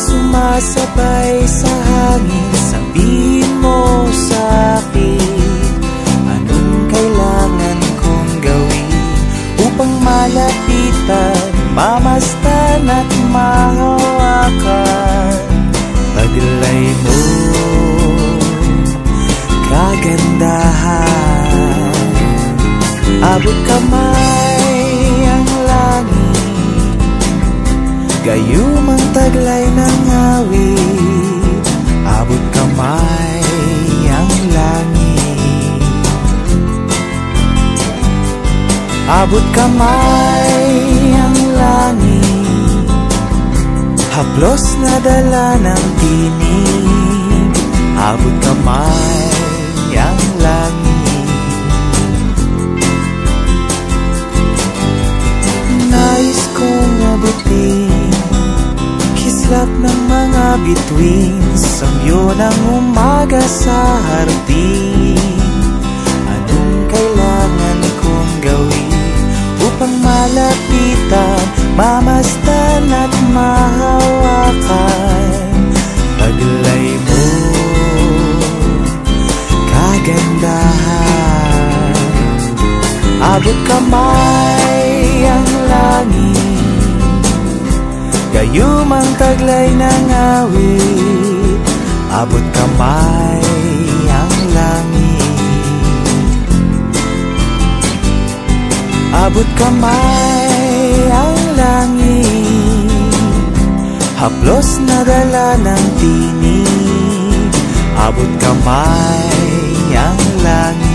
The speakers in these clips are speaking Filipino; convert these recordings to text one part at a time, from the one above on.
Sumasabay sa hangin, sabihin mo sa'kin anong kailangan kong gawin upang malapitan, mamastan at mahawakan. Taglay mo, kagandahan, abot kamay ang langit, gayum ang taglay ng awit. Abot kamay ang langit, abot kamay ang langit, haplos na dala ng tinig. Abot kamay ang langit, nais kong abutin kislap ng mga bituin, samyo ng umaga sa hardin. Anong kailangan kong gawin upang malapitan, mamastan at mahawakan? Taglay mo, kagandahan, abot kamay ang langit, gayum ang taglay ng awit. Abot kamay ang langit, abot kamay ang langit, haplos na dala ng tinig. Abot kamay ang langit.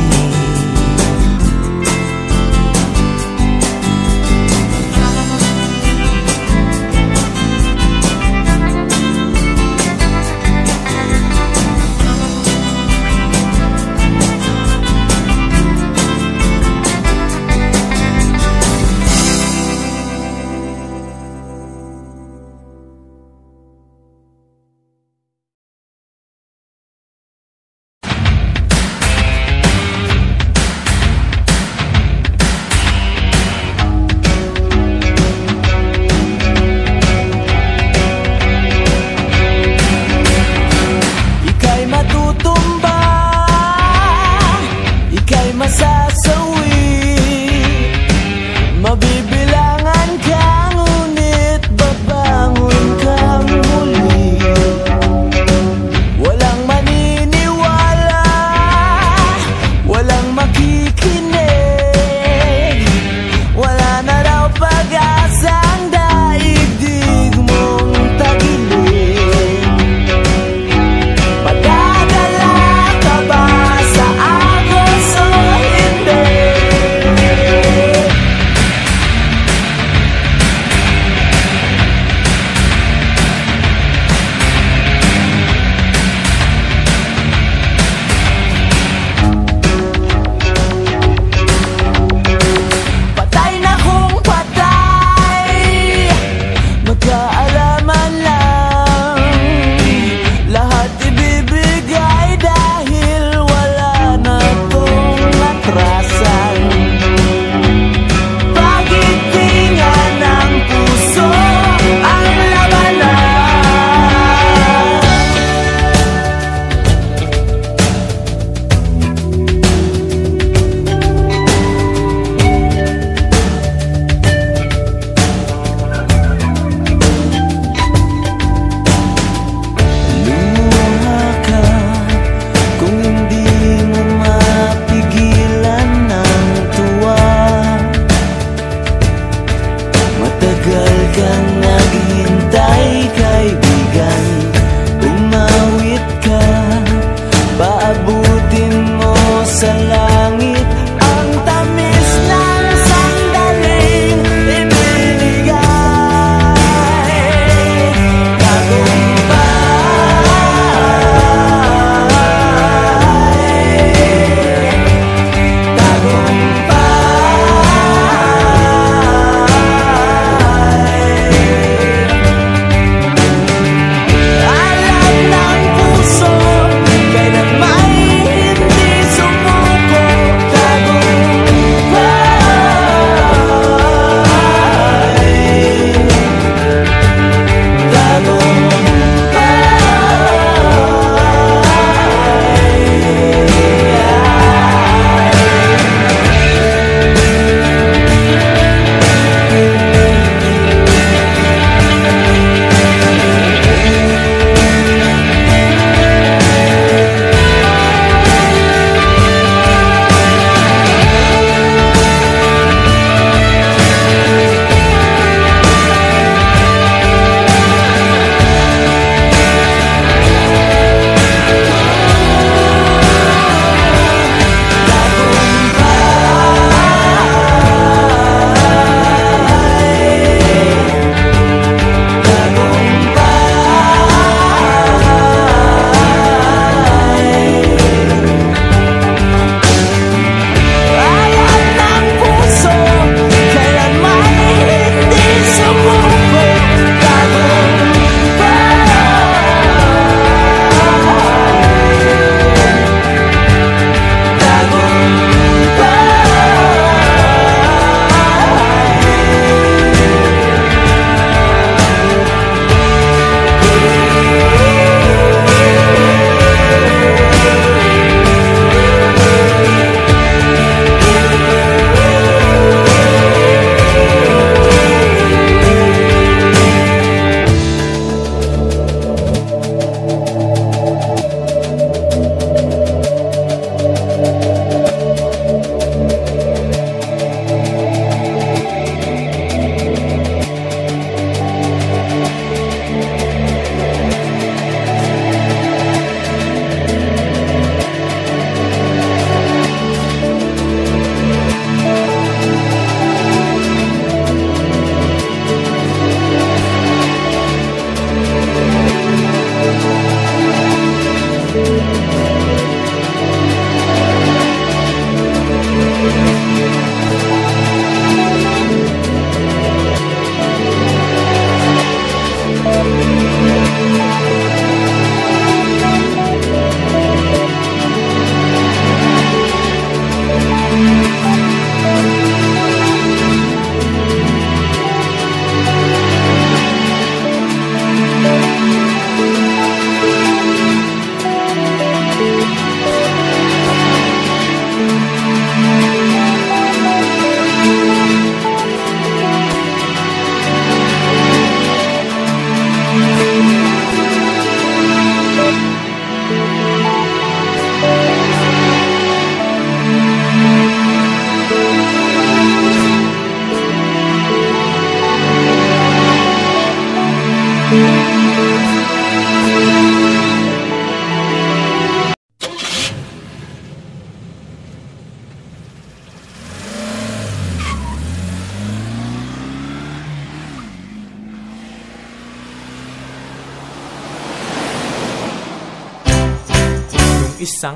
Isang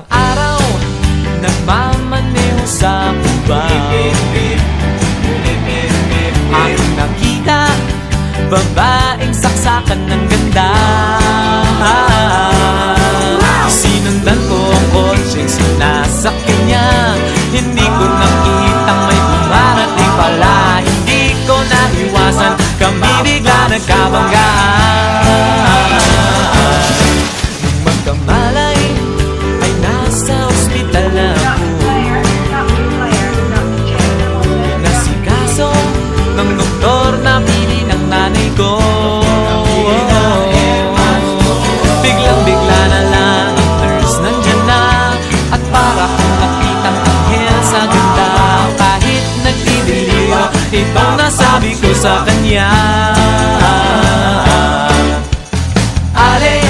araw, nagmamaneho sa Cuba, aking nakita, babaeng saksakan ng ganda. Sinundan ko ang kotseng sinasakyan niya, hindi ko nakitang may dumarating pala. Hindi ko naiwasan, kami bigla nagkabanggaan. Nung magkamalay, nasa ospital na ako, nasikaso ng doktor na pili ng nanay ko. Biglang-bigla na lang ang nurse nandyan na, at para kong nakitang anghel sa ganda. Kahit nagdidiliyo, itong nasabi ko sa kanya: Ale,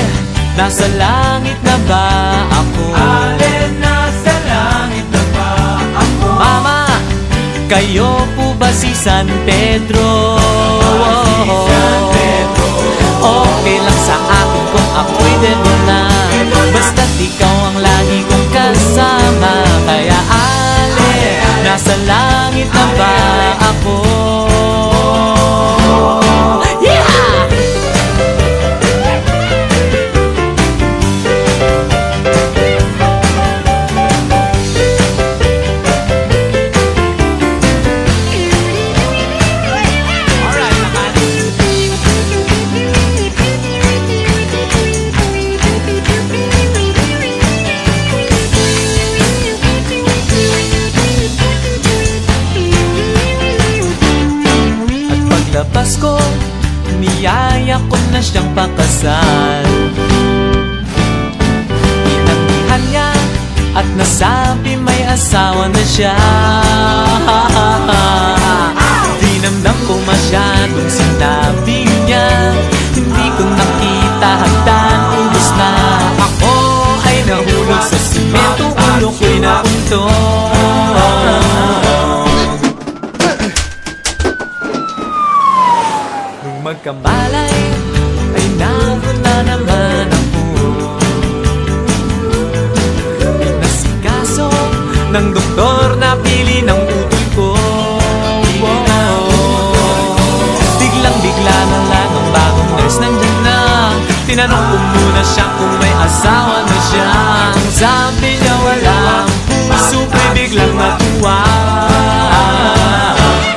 nasa langit na ba ako? Ale, nasa langit na ba ako? Mama, kayo po ba si San Pedro? Okay lang sa akin kung ako'y devil na, basta't ikaw ang lagi kong kasama. Kaya Ale, nasa langit na ba ako? Pasko, niyaya ko na siyang pakasal. Inanggihan niya at nasabi may asawa na siya. Dinamdam ko masyadong sinabi niya, hindi ko nakita hagdan, ubos na. Ako ay nahulog sa simento, ulo ko'y nauntog. Magkamalay ay naroon na naman ako, pinasikaso ng doktor na pili ng utol ko. Biglang-bigla na lang ang bagong nurse nandyan na, tinanong ko muna siya kung may asawa na siya. Sabi niya walang puso ko'y biglang natuwa,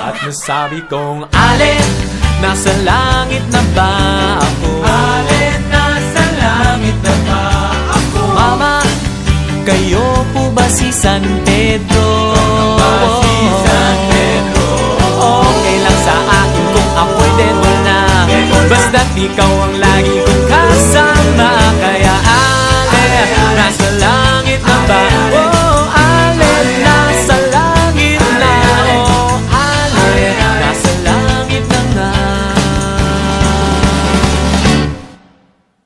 at nasabi kong Ale, nasa langit na ba ako? Ale, nasa langit na ba ako? Mama, kayo po ba si San Pedro? Si San Pedro. Okay lang sa akin kung ako'y devil na, basta't ikaw ang lagi kong kasama. Kaya Ale, nasa langit na ba? Oh, Ale, nasa langit na. Oh, Ale, nasa langit na nga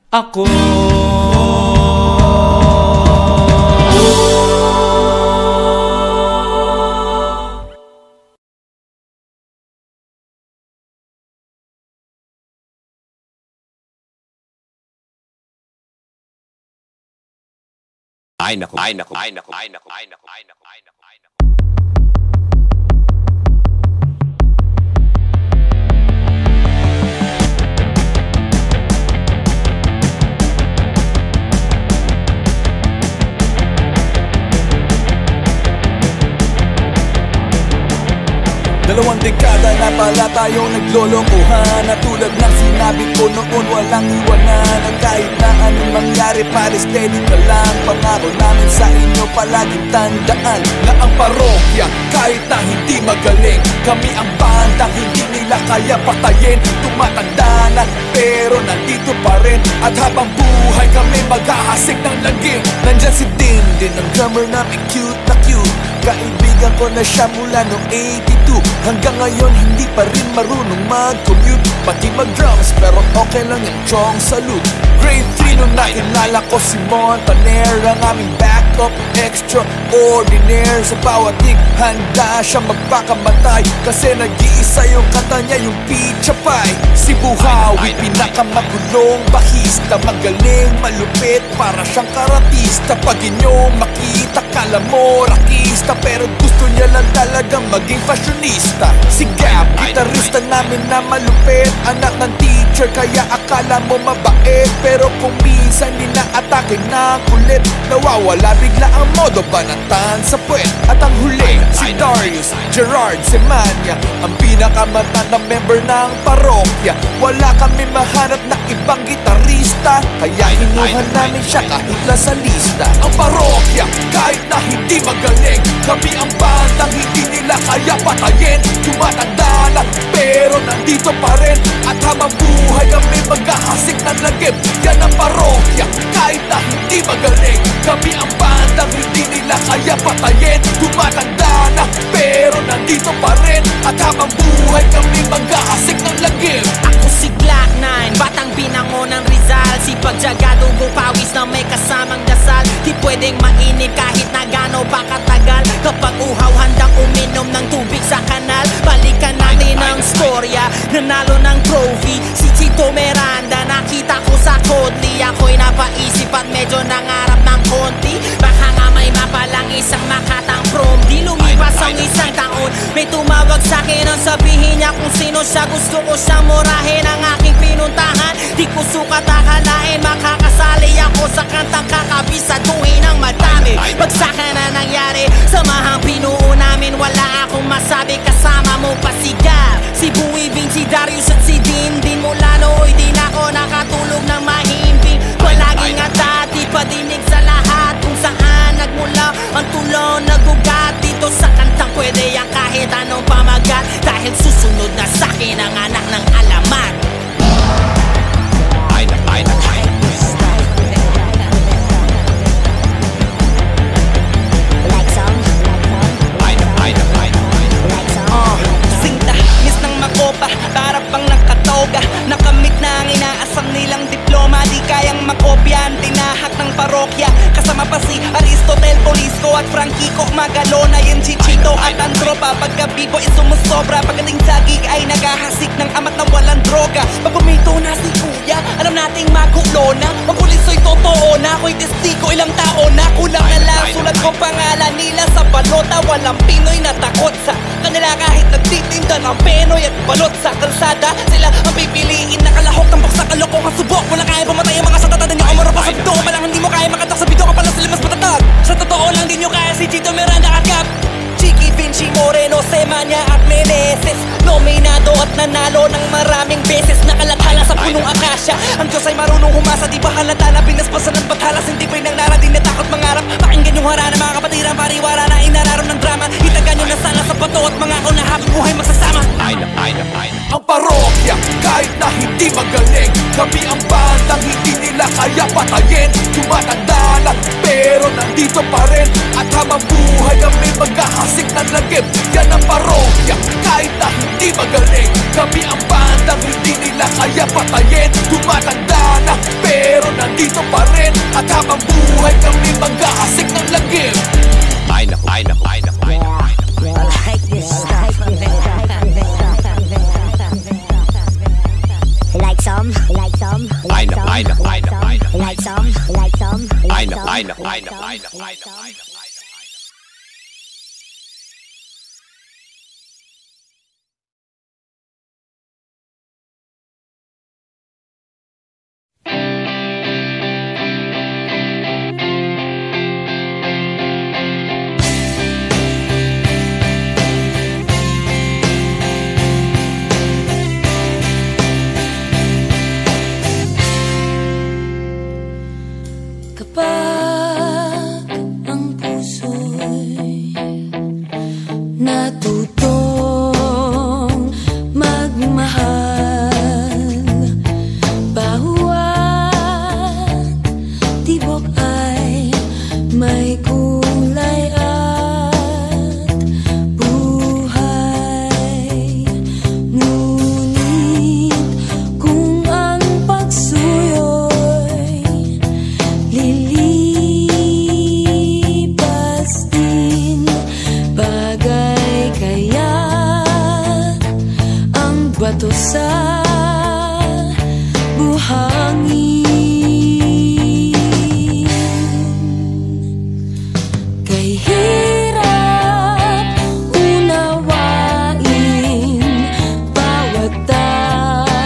ako. Ay naku, ay naku, ay naku, ay naku, ay naku, ay naku, ay naku, ay naku. Dalawang dekada na pala tayong naglolokohan, at tulad ng sinabi ko noon, walang iwanan. At kahit na anong mangyari, pare steady ka lang. Pangako namin sa inyo palaging tandaan na ang parokya, kahit na hindi magaling, kami ang bandang hindi nila kaya patayin. Tumatanda na pero nandito pa rin, at habang buhay kami maghahasik ng laging. Nandyan si Din, ang drummer namin cute na cute. Kaibigan ko na siya mula noong 82. 22 hanggang ngayon hindi pa rin marunong mag-commute, pati mag-drums pero okay lang yung chong salute. Grade 3 nung nakilala ko si Montaner, ang aming backup extraordinaire. Sa bawat dig handa siya magpakamatay kasi nag-iisa yung kanta niya, yung Pizza Pie. Si Buhawi, pinakamagulong bahista, magaling, malupit, para siyang karatista. Pag inyong makita, kala mo rakista, pero gusto niya lang talagang maging fashionista. Si Gab, gitarista namin na malupit, anak ng teacher kaya akala mo mabait, pero kung minsan nina-atake ng kulit, nawawala bigla ang modo, banatan sa puwet. At ang huli, si Darius Gerard Semanya, ang pinakamatandang member ng parokya. Wala kami mahanap na ibang gitarista, kaya hinuhan namin siya kahit lang sa lista. Ang parokya, kahit na hindi magaling, kami ang bandang hindi nila kaya patayin. Tumatanda na pero nandito pa rin, at habang buhay kami maghahasik ng lagim. Yan ang parokya, kahit na hindi magaling, kami ang bandang hindi nila kaya patayin. Tumatanda na pero nandito pa rin, at habang buhay kami maghahasik ng lagim. Ako si Glock 9, batang binango ng Rizal, sipag tiyagado, pawis na may kasamang dasal. Di pwedeng mainit kahit na gano pa katagal, kapag uhaw handang uminom ng tubig sa kanal. Balikan natin ang storya, nanalo ng trophy si Chito Miranda, nakita ko sa Kodli. Ako'y napaisip at medyo nangarap ng konti, baka nga may mapalang isang makatang prom. Di lumipas ang isang taon, may tumawag sa'kin ang sabihin niya kung sino siya. Gusto ko siyang murahin ang aking pinuntahan. Di ko sukat akalain makakasali ako sa kantang kakabisaduhin ng madami. Bagsakan na nangyari, samahang pinuo namin, wala akong masabi kasama mo pa si Gab, si Buwi Vin, si Darius at si Dindin. Mula nooy di na ako nakatulog ng mahimbing, palaging nga dati padinig sa lahat kung saan nagmula ang tulong nagugat. Dito sa kantang pwede yan kahit anong pamagat, dahil susunod na sa'kin ang anak ng alamat. Para pang nakatoga, nakamit na ang inaasam nilang diploma. Di kayang makopya ang tinahak ng parokya. Kasama pa si Aristotel Polisco at Franquico Magalona, yung Chichito at ang tropa. Pagka-bibo ay sumusobra, pagdating sa gig ay naghahasik ng amat na walang droga. Pag umito na si kuya, alam nating magulo na. Maguliso'y totoo na, ako'y testigo, ilang taon na. Kulang na lang, sulat ko pangalan nila sa balota. Walang Pinoy na takot sa kanila kahit nagtitinda ng Penoy at balot sa kalsada. Sila ang pipiliin na kalahok, tambok sa kalokohan subok. Wala kaya pumatay ang mga satata, din yung umaro pa sa bito. Malang hindi mo kaya makatak sa bito, kapala sila mas matatag. Sa totoo lang din nyo kaya si Chito Miranda at Gab, Chicky, Vinci, Moreno, Semanya at Meneses. Nominado at nanalo ng maraming beses, nakalathala sa punong akasya. Ang Diyos ay marunong humasa, di ba halata na pinaspasan ng paghalas. Hindi pa'y nang narating na takot mangarap, pakinggan yung harana mga kapatiran, pariwara na inararam ng drama. Itagan nyo na sana sa bato at mga ako na habang buhay magsasama. Ang parokya, kahit na hindi magaling, kami ang bandang hindi nila kaya patayin. Tumatanda na pero nandito pa rin, at habang buhay kami maghahasik ng lagim. Yan ang parokya, kahit na hindi magaling, kami ang bandang hindi nila kaya patayin. Tumatanda na pero nandito pa rin, at habang buhay kami maghahasik ng lagim. I know. Kapag ang sa buhangin. Kay hirap unawain bawat damdamin.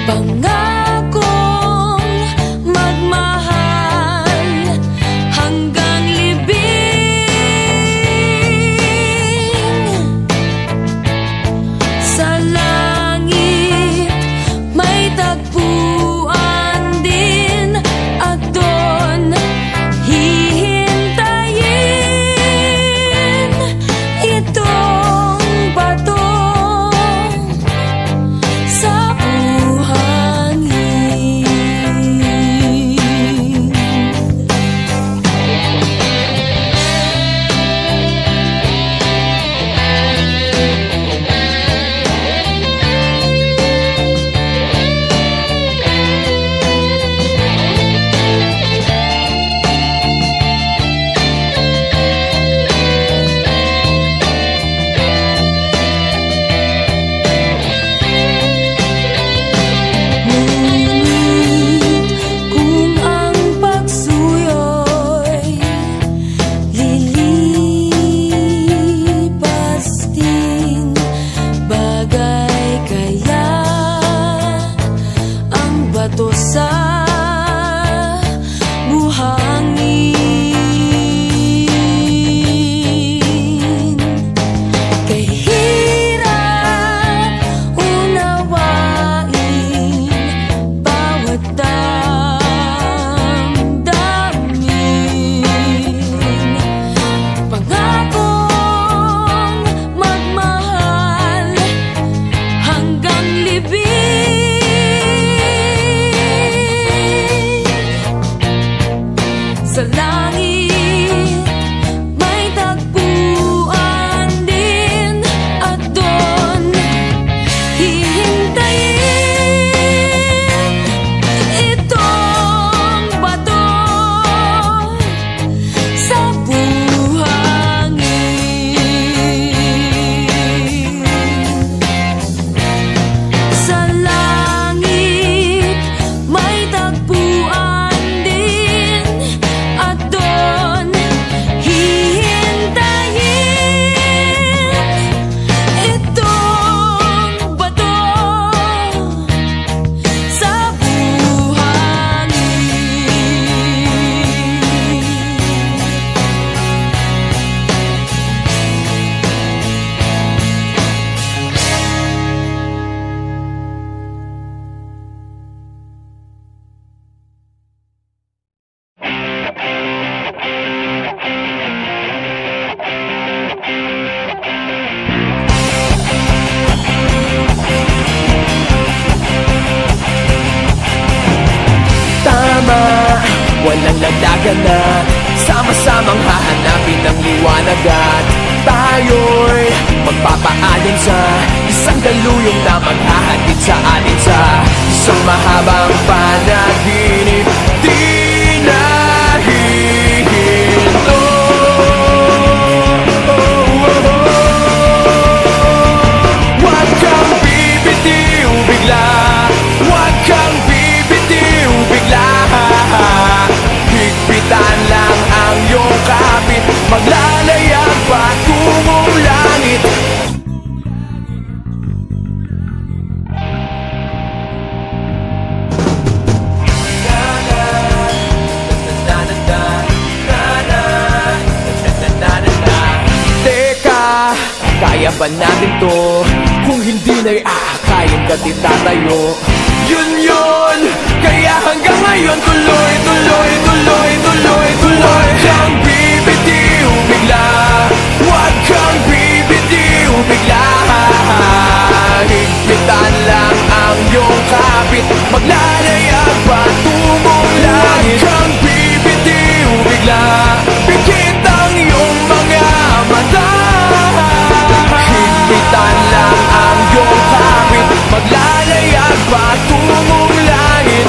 Pangakong magmahal hanggang libing. Sa langit may tagpuan din at doon hihintayin itong bato sa buhangin. Ngunit kung ang pagsuyo'y lilipas din, bagay kaya ang bato sa buhangin. Kay hirap unawain bawat damdamin. Pangakong magmahal hanggang libing. Sa langit may tagpuan din at doon hihintayin itong bato sa buhangin. Sa langit may tagpuan din at doon hihintayin itong bato sa buhangin. Tama, walang lagdagan na sama-samang hahanapin ang liwanag at tayo'y magpapaalin sa isang daluyong na maghahatid sa atin sa isang mahabang panaginip. Di nahihinto. Huwag kang bibitiw bigla, huwag kang bibitiw bigla. Higpitan lang ang iyong kapit, maglalayag patungong langit. Teka, kaya ba natin to? Kung hindi na'y aakayin ka titatayo. Yun, kaya hanggang ngayon tuloy, tuloy, tuloy, tuloy, tuloy. Huwag kang bibitiw bigla, huwag kang bibitiw bigla. Higpitan lang ang iyong kapit, maglalayag patungong langit. Huwag kang bibitiw bigla, pikit ang iyong mga mata. Higpitan lang ang iyong kapit, maglalayag patungong langit.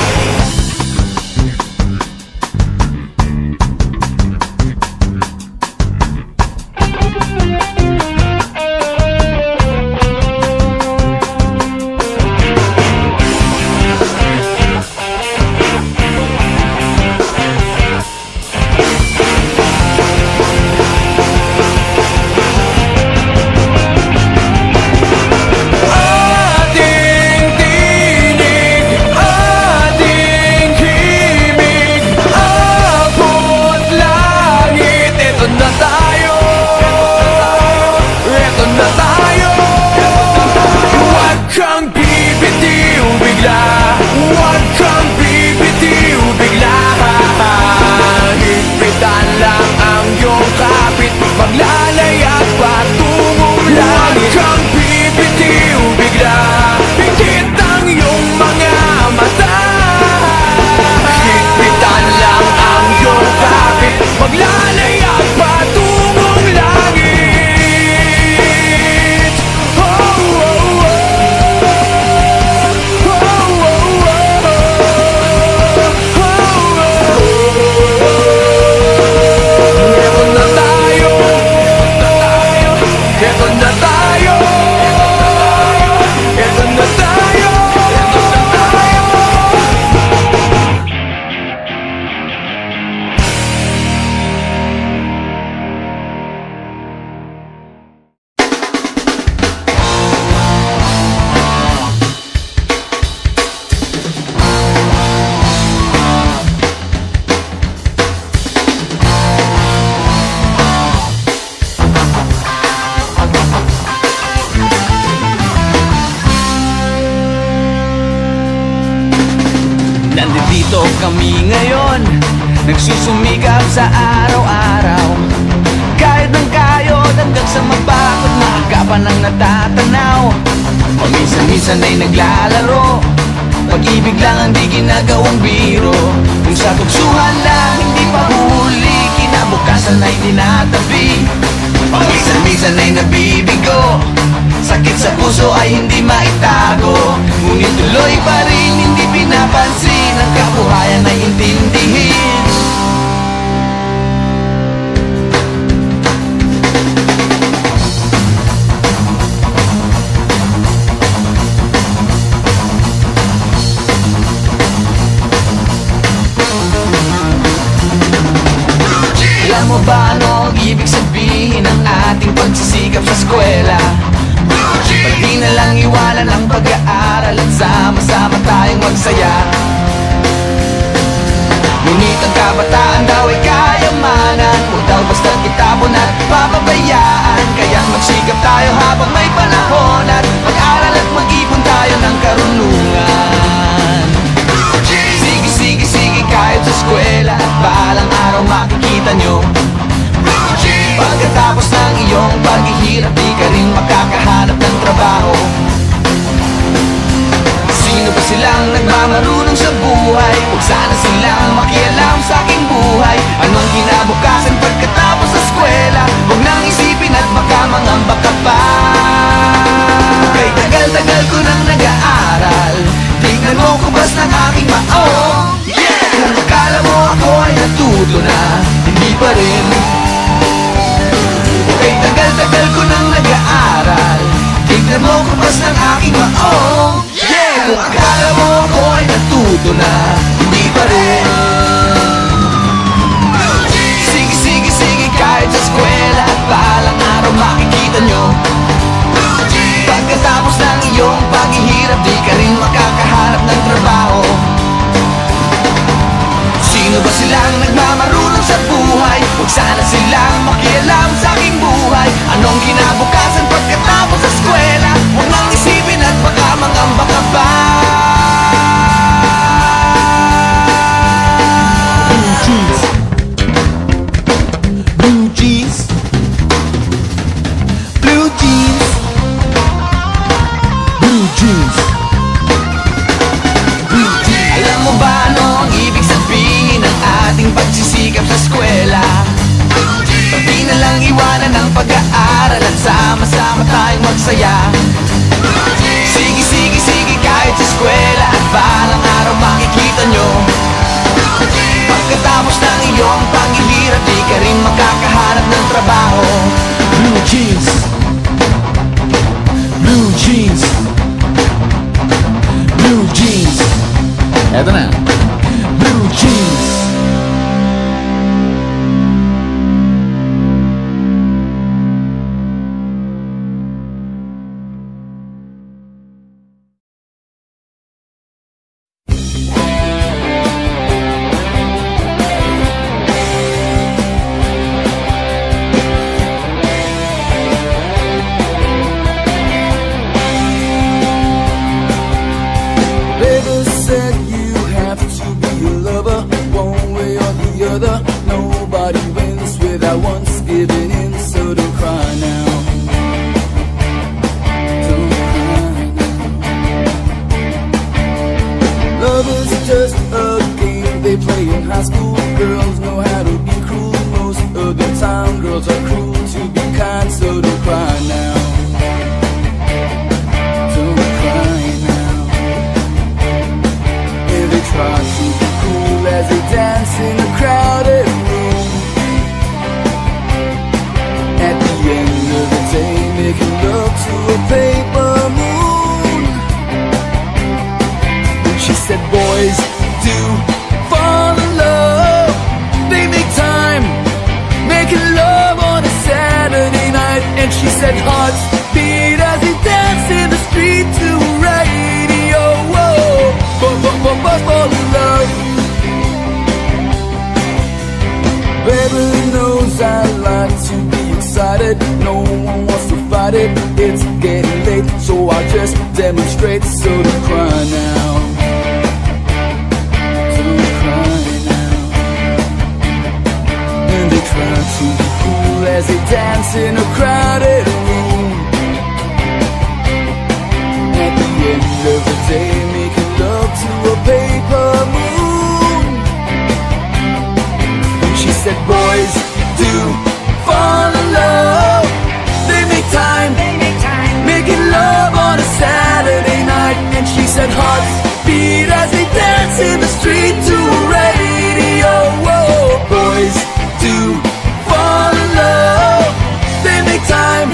Di ngayon, nagsusumikap sa araw-araw. Kahit ng kayod hanggang sa mapagod, maaga pa nang natatanaw. Paminsan-minsan ay naglalaro, pag-ibig lang ang di ginagawang biro. Kung sa tuksuhan lang hindi pa huli, kinabukasan ay tinatabi. Paminsan-minsan ay nabibigo, sakit sa puso ay hindi maitago. Ngunit tuloy pa rin hindi pinapansin, ang kabuhayan ay intindihin. Alam mo ba ano ang ibig sabihin ng ating pagsisikap sa eskwela? Pati na lang iwanan ang pag-aaral at sama-sama tayong magsaya. Ngunit ang kabataan daw ay kayamanan, huwag daw basta't itapon at papabayaan. Kaya magsikap tayo habang may panahon, at mag-aral at mag-ipon tayo ng karunungan. Sige, kahit sa eskwela, at balang araw makikita nyo. Pagkatapos ng iyong paghihirap, di ka rin makakahanap ng trabaho. Sino ba silang nagmamarunong sa buhay? Huwag sana silang makialam sa aking buhay. Anong kinabukasan pagkatapos sa eskwela? Huwag nang isipin at baka mangamba ka pa. Kay tagal-tagal ko nang nag-aaral, tignan mo kubas ng aking maong. Kung akala mo ako ay natuto na, hindi pa rin. Kay tagal-tagal ko nang nag-aaral, tignan mo kubas ng aking maong. Kung akala mo ako ay natuto na, hindi pa rin. Sige, kahit sa eskwela, at balang araw makikita nyo. Pagkatapos ng iyong paghihirap, di ka rin makakahanap ng trabaho. Sino ba silang nagmamarunong sa buhay? Huwag sana silang makialam sa aking buhay. Anong kinabukasan pagkatapos sa eskwela? Huwag nang isipin at baka mangamba ka pa. Blue jeans, blue jeans, blue jeans, blue jeans, blue jeans. Alam mo ba ano ang ibig sabihin ng ating pagsisikap sa eskwela? Pati na lang iwanan ang pag-aaral at sama-sama tayong magsaya. Sige, kahit sa eskwela, at balang araw makikita nyo. Pagkatapos ng iyong paghihirap, di ka rin makakahanap ng trabaho. Blue jeans, blue jeans, blue jeans. Eto na, blue jeans. Nobody wins without once giving in, so don't cry now. Don't cry now. Love is just a game they play in high school. Girls know how to be cruel. Most of the time girls are cruel to be kind, so don't cry now. Don't cry now. And they try to be cool as they dance in a crowded room. At the end of the day, making love to a paper moon. And she said, boys do fall in love. They make time, making love on a Saturday night. And she said, hearts beat as they dance in the street to radio. Whoa, fall in love. Baby knows I like to be excited. No one wants to fight it. It's getting late, so I'll just demonstrate. So don't cry now. Don't cry as they dance in a crowded room. At the end of the day, making love to a paper moon. She said, boys do fall in love. They make time, making love on a Saturday night. And she said, hearts beat as they dance in the street to a radio. Whoa, boys do fall in love. They make time,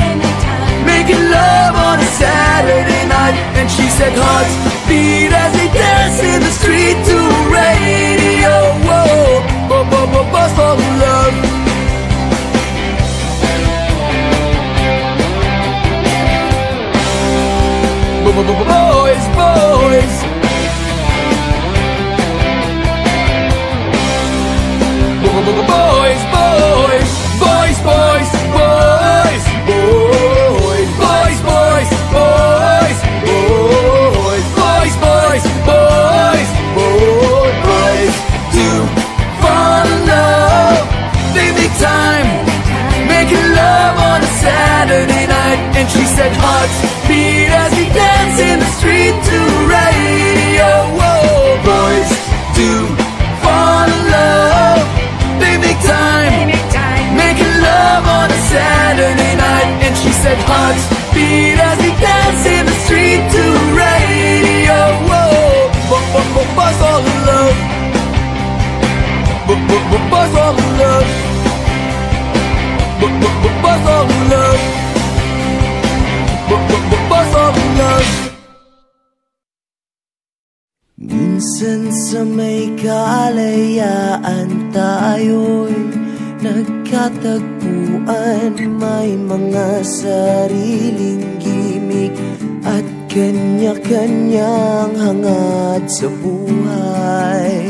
making love on a Saturday night. And she said, hearts beat as they dance in the street to a radio. Whoa, boys fall in love. Boys, boys. Boys, boys. Boys, boys, boys. Boys, boys, boys. Boys, boys. Boys, boys, boys. Boys do fall in love. They make time, making love on a Saturday night. And she said, hearts beat as we dance in the street to radio. Whoa, boys do fall in love. They make time, making love on a Saturday night. And she said, hearts beat as we dance in the street to radio. Whoa, boys fall in love. Boys fall in love. Boys fall in love. Boys fall in love. Minsan sa may kalayaan tayo'y nagkatagpuan. May mga sariling gimik at kanya-kanyang hangad sa buhay.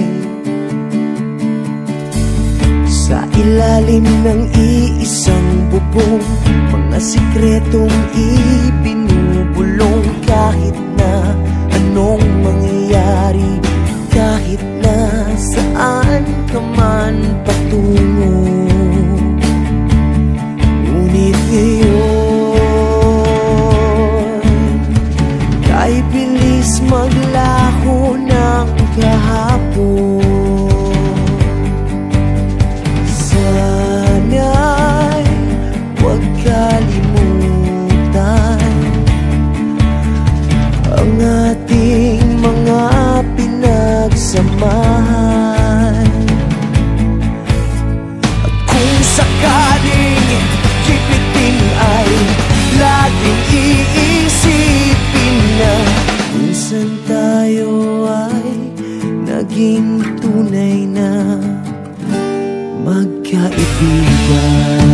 Sa ilalim ng iisang bubong, mga sikretong ibinubulong. Kahit na anong mangyayari, kahit na saan ka man patungo, ngunit ngayon, kahit bilis maglaho ng kahapon, sana'y huwag kalimutan ang ating mga pinagsamahan. At kung sakaling kipitin ay laging iisipin na minsan tayo ay naging tunay na magkaibigan.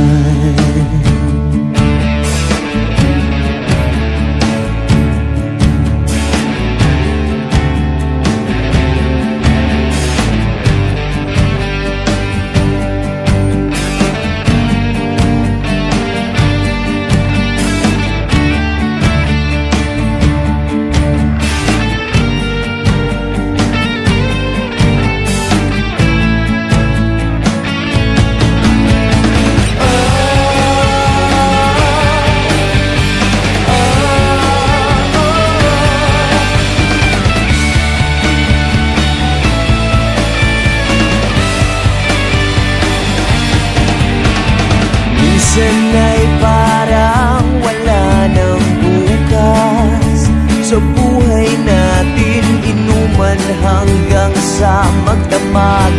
Minsan ay parang wala ng bukas sa buhay natin, inuman hanggang sa magdamag,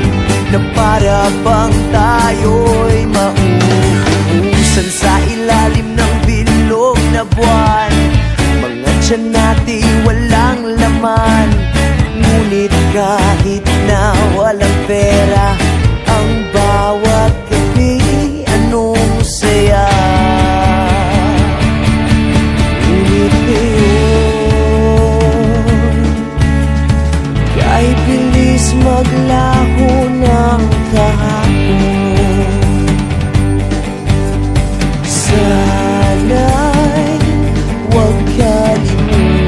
na para bang tayo'y mauubusan sa ilalim ng bilog na buwan. Mga tiyan natin walang laman, ngunit kahit na walang pera, ang bawat gabi anong saya. Ngunit ngayon, kahit bilis maglaho ng kahapon, sana'y huwag kalimutan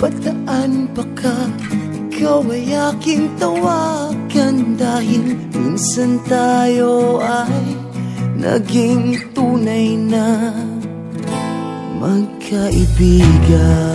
Bataan pa ka, ikaw ay aking tawagan. Dahil minsan tayo ay naging tunay na magkaibigan.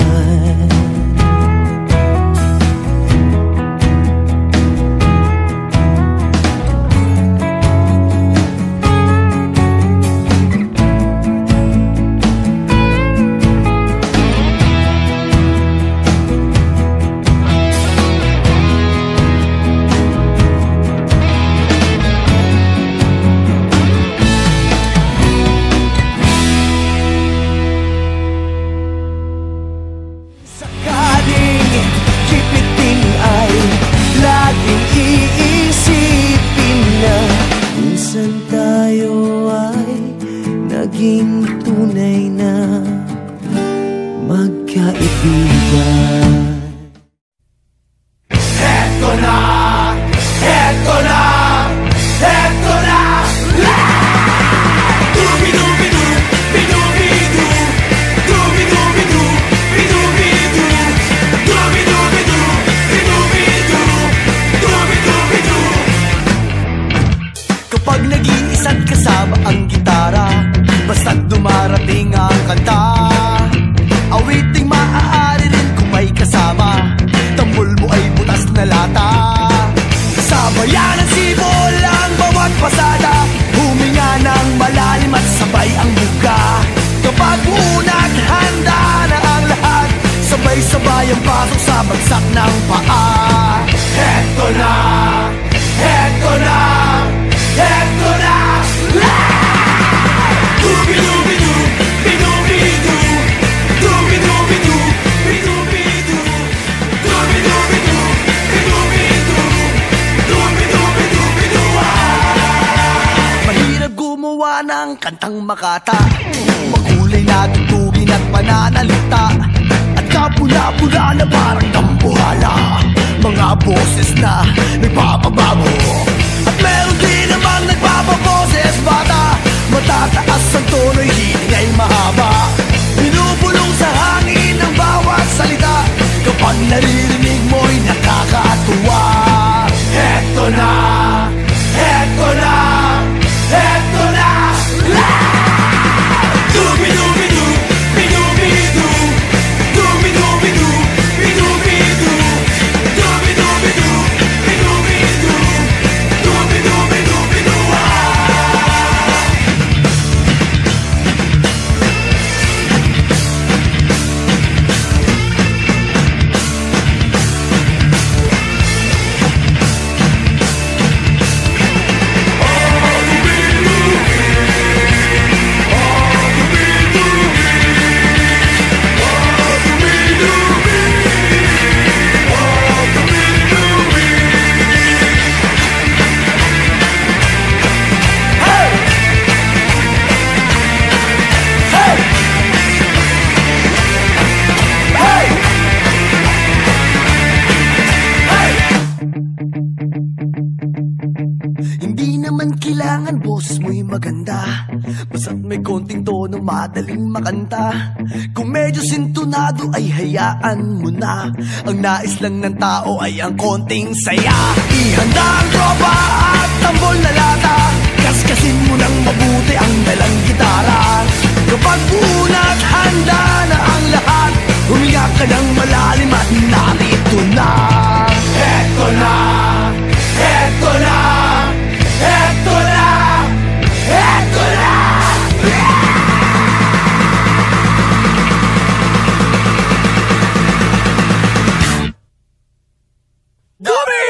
Kantang makata, makulay na tugtugin at pananalita, at kapula-pula na parang dambuhala, mga boses na nagpapabago. At meron din namang nagpapaboses bata, matataas ang tono'y hiling ay mahaba, binubulong sa hangin ang bawat salita, kapag naririnig mo'y nakakatuwa. Heto na, heto na, heto na. Boses mo'y maganda, basta't may konting tono, madaling makanta. Kung medyo sintonado ay hayaan mo na, ang nais lang ng tao ay ang konting saya. Ihanda ang tropa at tambol na lata, kaskasin mo ng mabuti ang dalang gitara. Kapag unat handa na ang lahat, huminga ka ng malalim at narito na. Eto na, eto na, eto na, eto na. Dubi!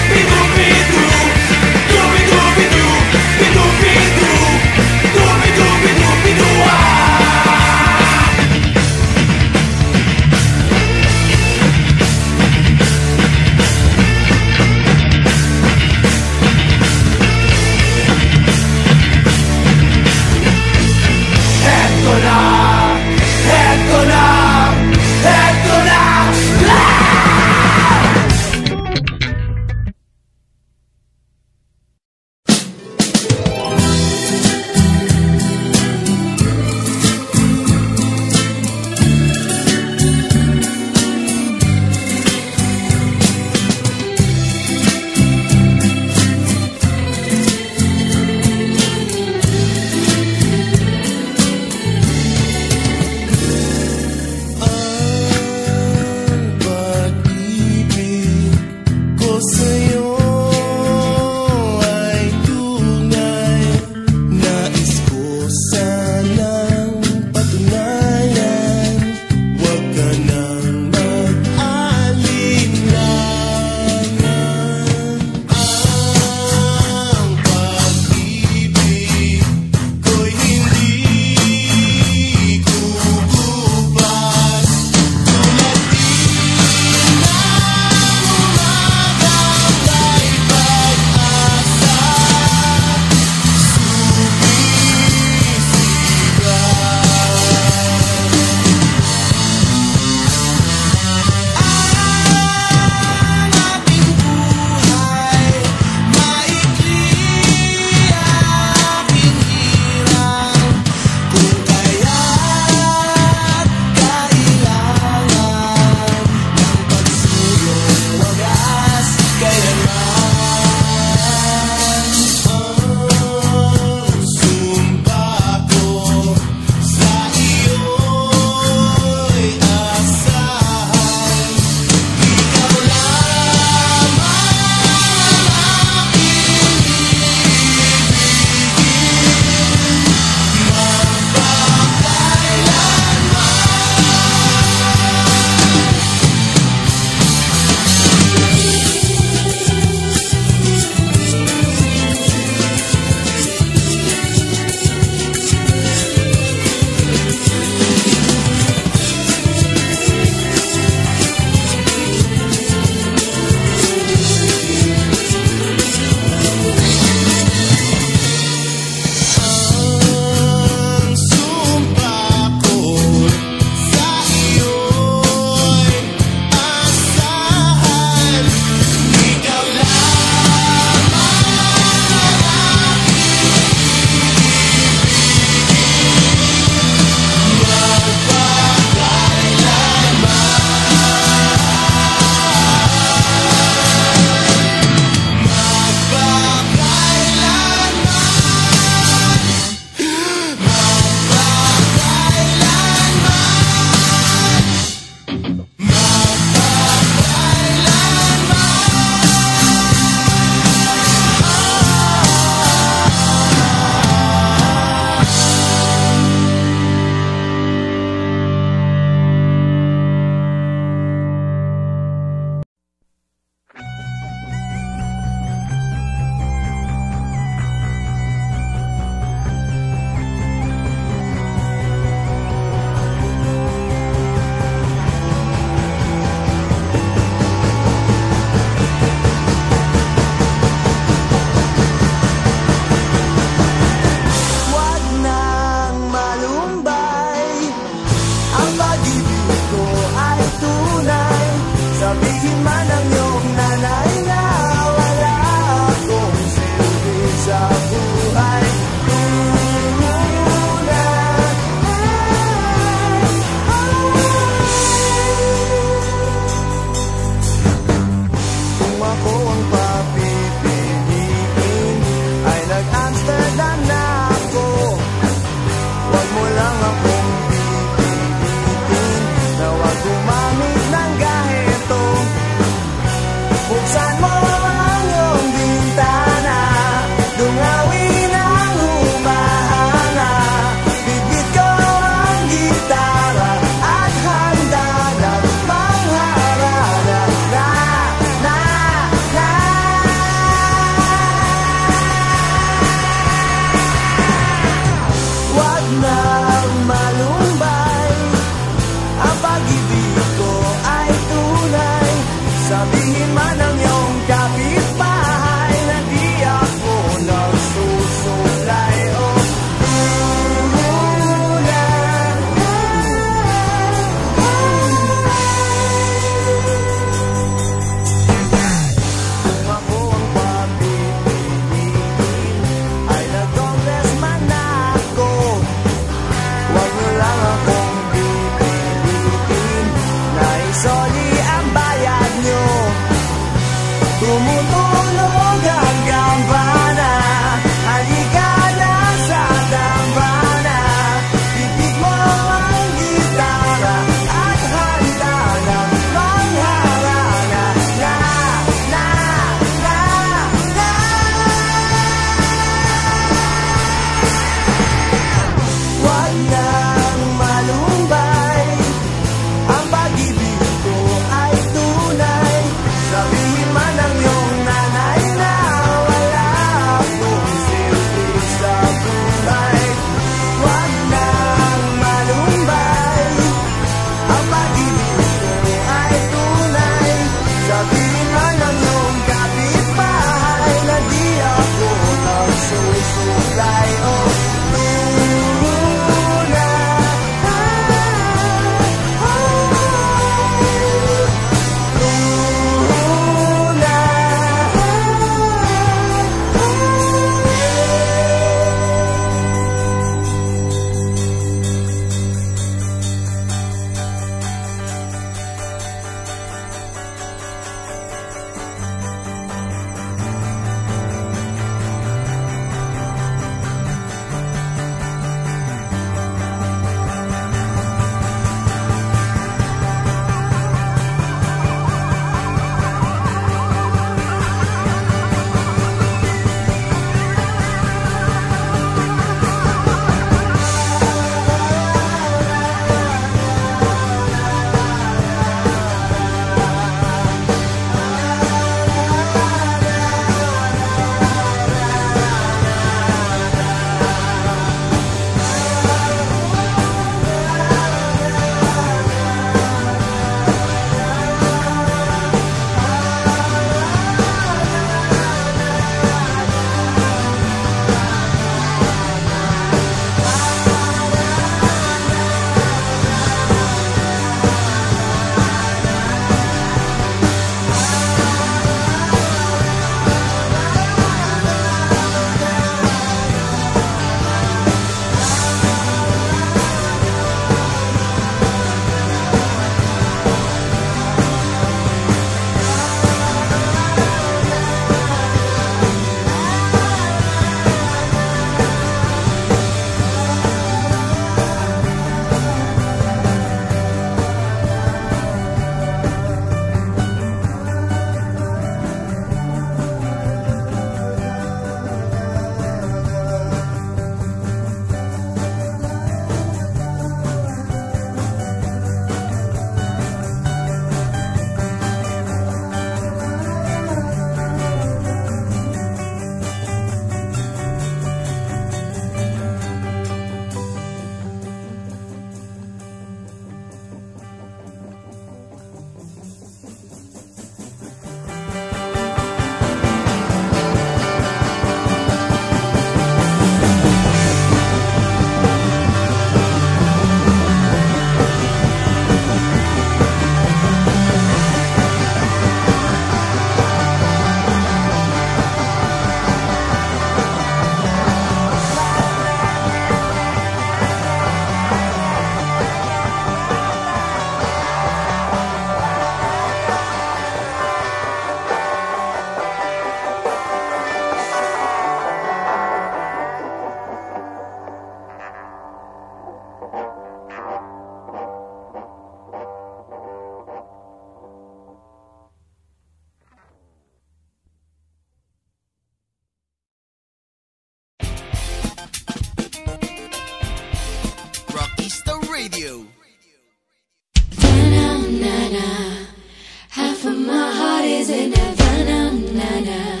Half of my heart is in Havana,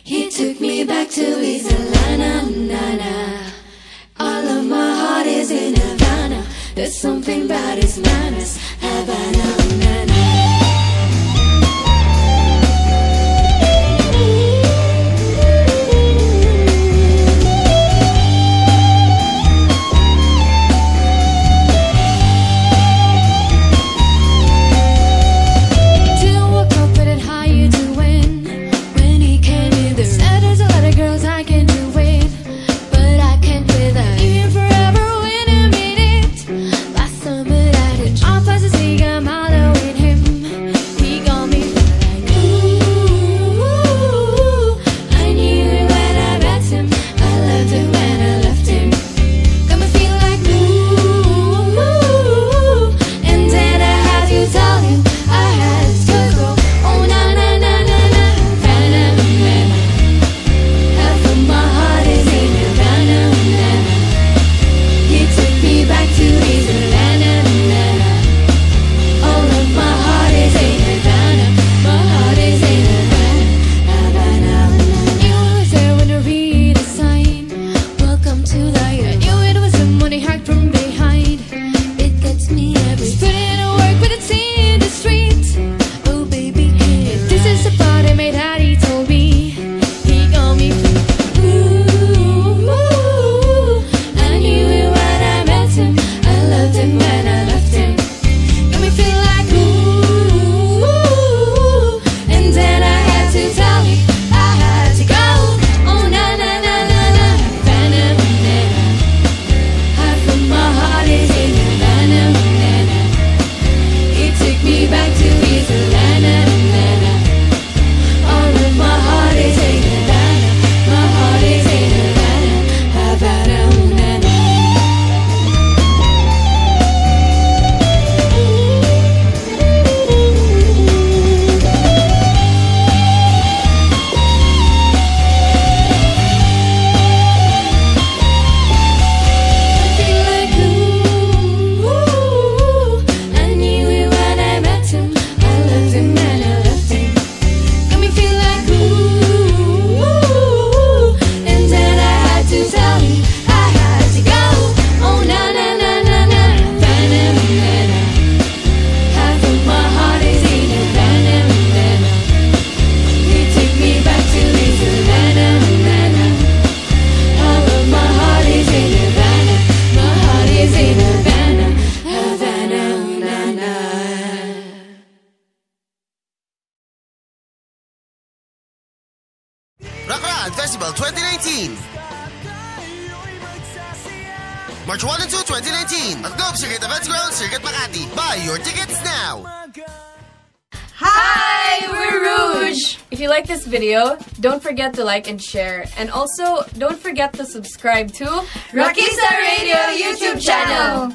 He took me back to his Atlanta, All of my heart is in Havana. There's something about his manners, Havana, Rockland Festival 2019. March 1 and 2, 2019 at Globe Circuit Events Ground, Circuit Makati. Buy your tickets now. Hi, we're Rouge. If you like this video, don't forget to like and share. And also, don't forget to subscribe to Rockista Radio YouTube channel.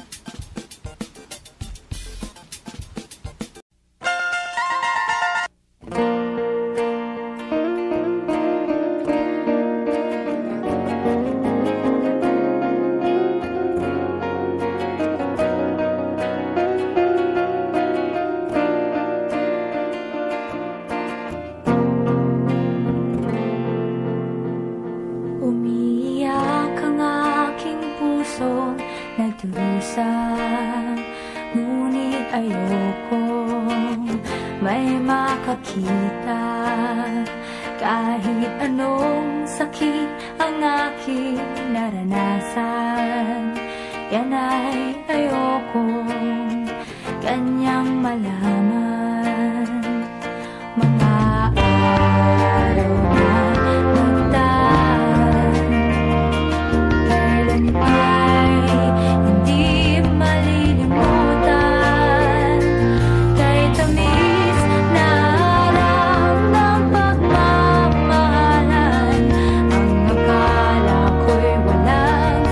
Nagdurusa, ngunit ayokong may makakita. Kahit anong sakit ang aking naranasan, yan ay ayokong kanyang malaman. Mga araw na nagdaan, kailan ay hindi malilimutan. Kay tamis na araw ng pagmamahalan, ang akala ko'y walang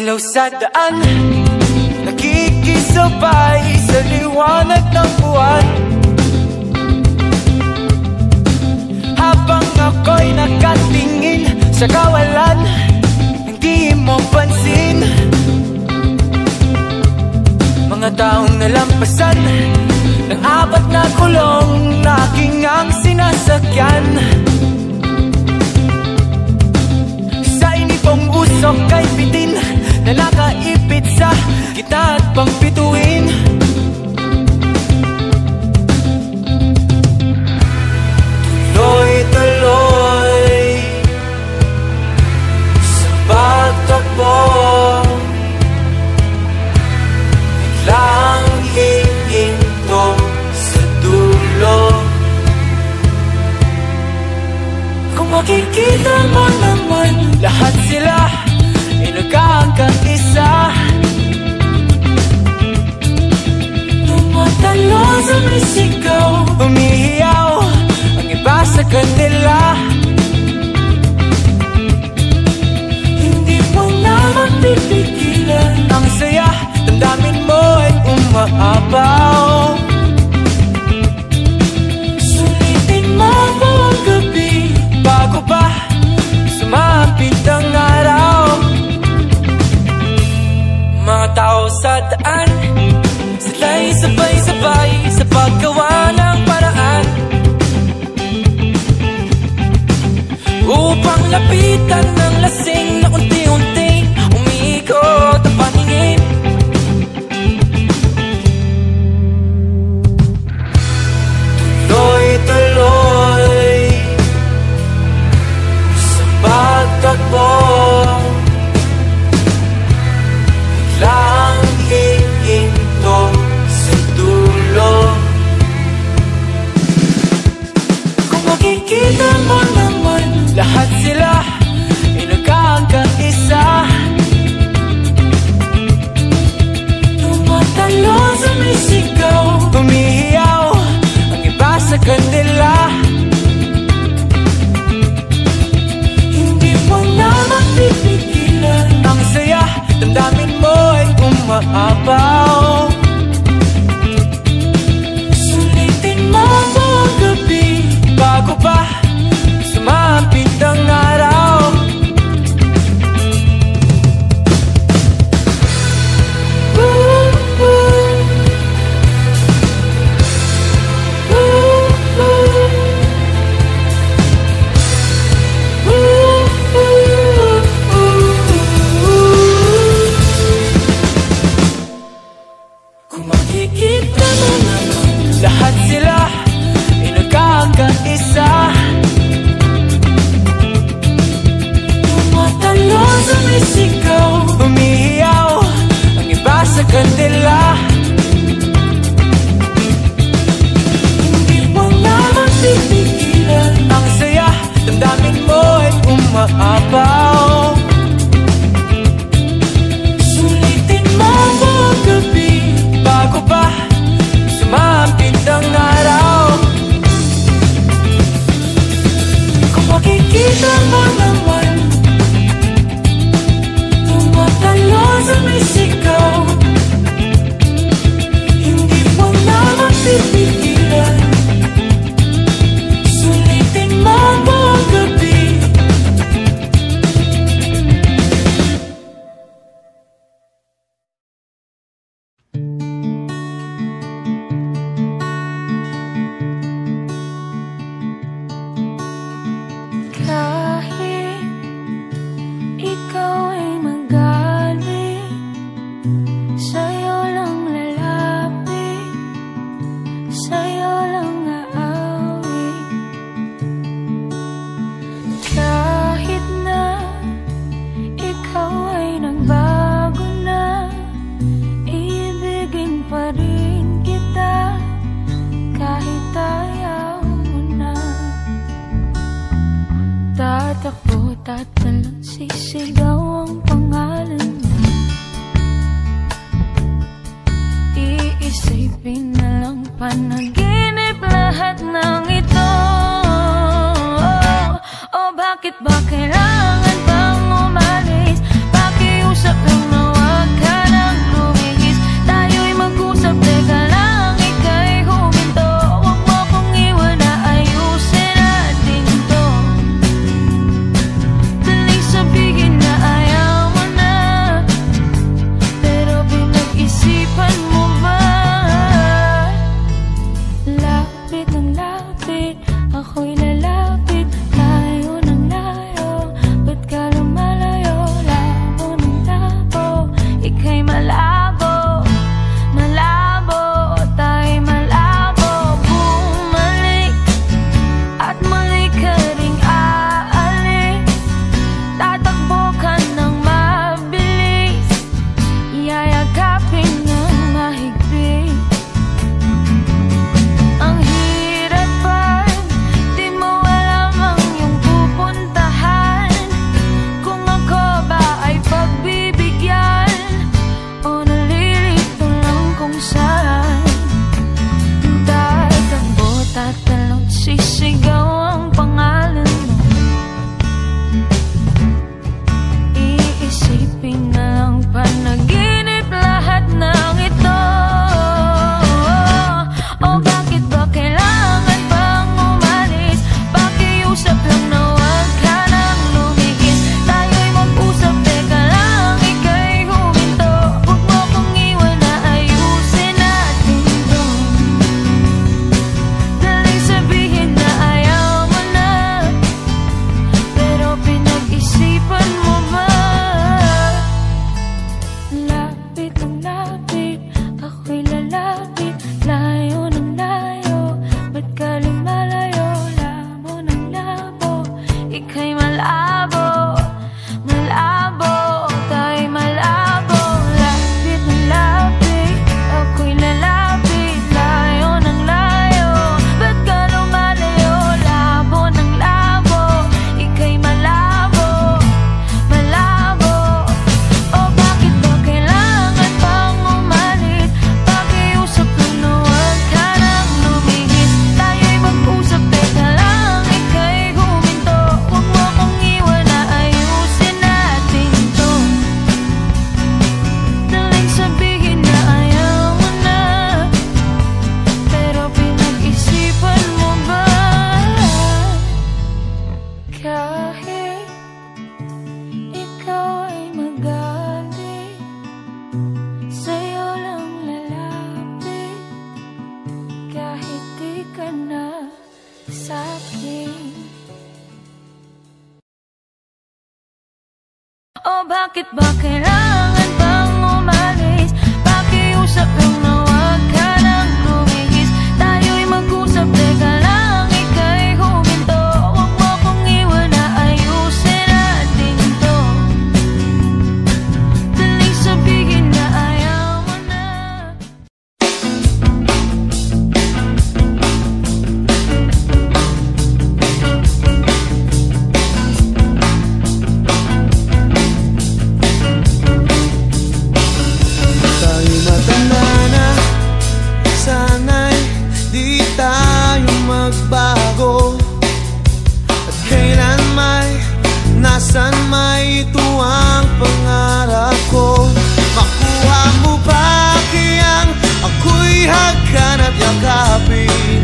ilaw sa daan, nakikisabay sa liwanag ng buwan. Habang ako'y nakatingin sa kawalan, hindi mo pansin mga taong nalampasan ng apat na kulong na aking ang sinasakyan. Sa inipong usok kay bitin na nakaipit sa gitna at pangpituin. Tuloy-tuloy sa pagtakbo, biglang hihinto sa dulo. Kung makikita mo naman, lahat sila ay nagkakaisa. Tumatalo sa may sigaw, umihiyaw ang iba sa kanila. Hindi mo na mapipigilan ang saya, damdamin mo ay umaapaw. Sulitin mo buong gabi bago pa sumapit ang araw. Mga tao sa daan, sila'y sabay-sabay sa paggawa ng paraan upang lapitan ng lasing na unti-unting umiikot ang paningin. Tuloy-tuloy sa pagtakbo, biglang hihinto sa dulo. Kung makikita mo naman, lahat sila ay nagkakaisa. Tumatalo sa may sigaw, umihiyaw ang iba sa kanila. Hindi mo na mapipigilan ang saya, damdamin mo ay umaapaw. Sulitin mo buong gabi bago pa sumapit ang araw. Kung makikita mo naman, lahat sila ay nagkakaisa. Tumatalo sa may sigaw, umihiyaw ang iba sa kanila. Hindi mo na mapipigilan ang saya, damdamin mo ay umaapaw. Sulitin mo buong gabi bago pa sumapit ang araw. Kung makikita mo naman, tumatalo sa may sigaw, hindi mo na mapipigilan. Sulitin mo buong gabi. Kahit ikaw ay magaling, sa'yo lang lalapit, sa'yo lang aawit. Kahit na ikaw ay nagbago na, iibigin pa rin kita kahit ayaw mo na. Tatakbo, tatalon, sisigaw ang pangalan mo. Iisipin na lang panaginip lahat ng ito. O bakit ba kailangan pang umalis? Pakiusap lang malabo, malabo, tayo'y malabo. Bumalik at muli ka ring aalis. Tatakbo ka ng mabilis, yayakapin ng mahigpit. Ang hirap pa, di mo alam ang iyong pupuntahan. Kung ako ba ay pagbibigyan o nalilito lang kung saan. Tatakbo, tatalon, sisigaw ang pangalan mo. Iisipin na lang panaginip lahat ng ito. O bakit ba kailangan pang umalis? Pakiusap lang na huwag ka nang lumihis. Tayo'y mag-usap, teka lang, ika'y huminto. Huwag mo kong iwan na ayusin natin to. Daling sabihin na ayaw mo na, pero pinag-isipan mo ba? Lapit ang lapit, ako'y lalapit. Layo ng layo, ba't ka lumalayo? Labo ng labo, ika'y malabo, malabo, tayo'y malabo. Lapit ng lapit, ako'y lalapit. Layo ng layo, ba't ka lumalayo? Labo ng labo, ika'y malabo, malabo. O bakit ba kailangan pang umalis? Pakiusap lang na huwag ka nang lumihis. Tayo'y mag-usap, teka lang, ika'y huminto. Huwag mo kong iwan na ayusin natin to. Daling sabihin na ayaw mo na, pero pinag-isipan mo ba? Kahit ikaw ay magalit, sa'yo lang lalapit. Kahit di ka na sa'kin. O bakit ba kailangan pang umalis? Pakiusap lang na huwag ka nang lumihis. Tayo'y mag-usap, teka lang, ika'y huminto. Huwag mo kong iwan na ayusin natin to. Daling sabihin na ayaw mo na. Tayo'y matanda na, sana'y di tayo magbago. At kailan may, nasan may, ito ang pangarap ko. Makuha mo ba kayang ako'y hagkan at yakapin?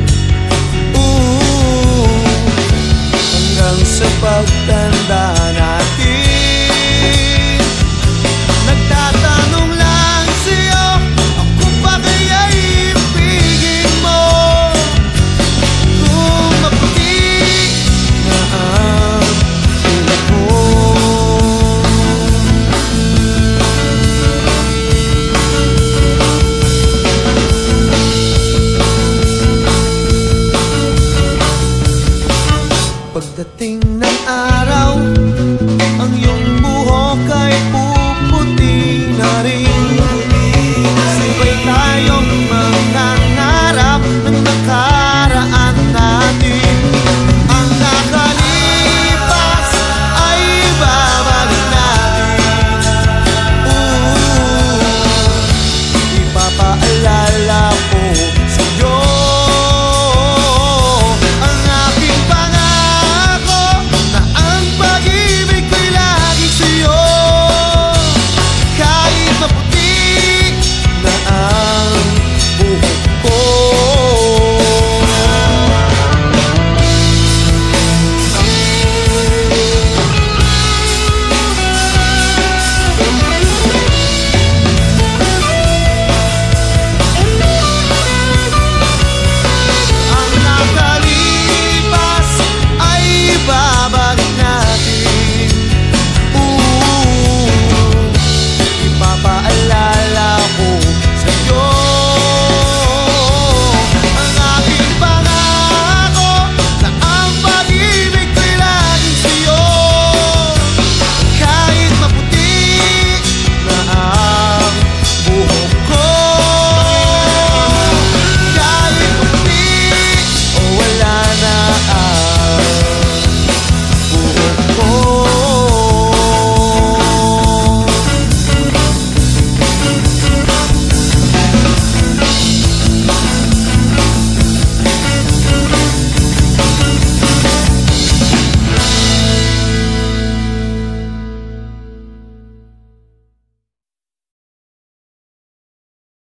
Hanggang sa pagtanda natin, nagtatanong lang sa'yo, ako ba kaya'y ibigin mo? Kung maputi na ang ulat mo. Pagdating ng araw, ang iyong buhok ay puputi na rin. Sabay tayong mangangarap ng nakaraan natin. Ang nakalipas ay babalik natin. Ipapaalala ko sa'yo ang aking pangako.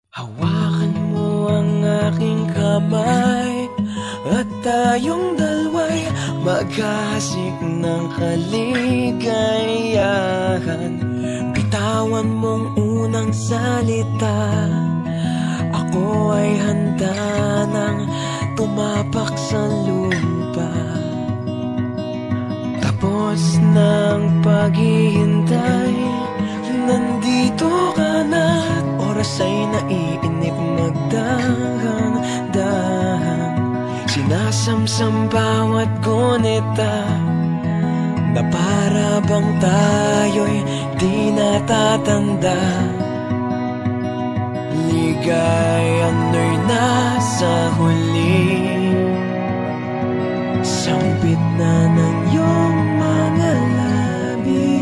Hawakan mo ang aking kamay at tayong dalawa'y maghahasik ng kaligayahan. Bitawan mong unang salita, ako ay handa nang tumapak sa lupa. Tapos ng paghihintay, nandito ka na. Oras ay naiinip, nagdahan-dahan. Sinasamsam bawat gunita, na para bang tayo'y di natatanda. Ligaya'y nasa huli, sambit na ng iyong mga labi.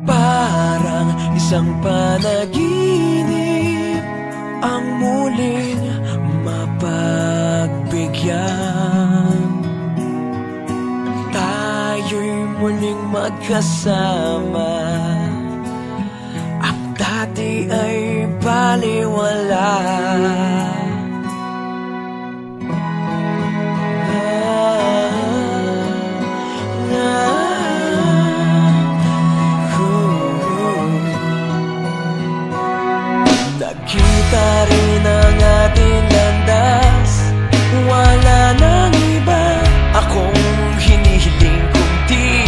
Parang isang panaginip ang muling mapagbigyan. Tayo'y muling magkasama, ang dati ay baliwala. Nakita rin ang ating landas, wala nang iba akong hinihiling kung di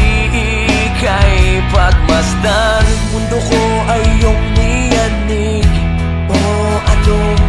ika'y pagmasdan. Mundo ko ay iyong niyanig, o anong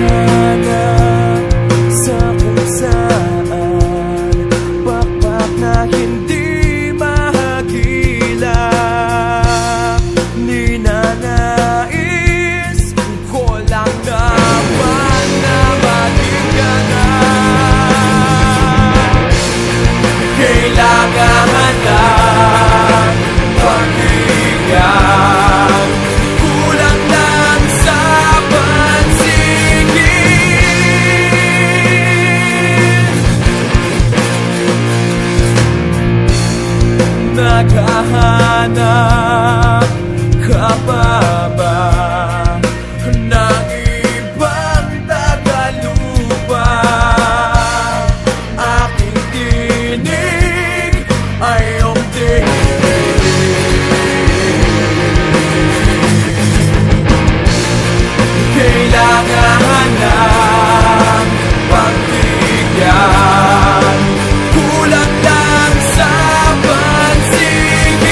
Hinahanap sa kung saan pakpak na hindi mahagila. Ninanais ko lang naman na maging ganap. Kailangan ng pagbigyan, kulang lang sa pansigin. Naghahanap ka pa ba ng ibang tagalupang? Aking tinig ay iyong kailangan ng pagbigyan, kulang lang sa pansigin.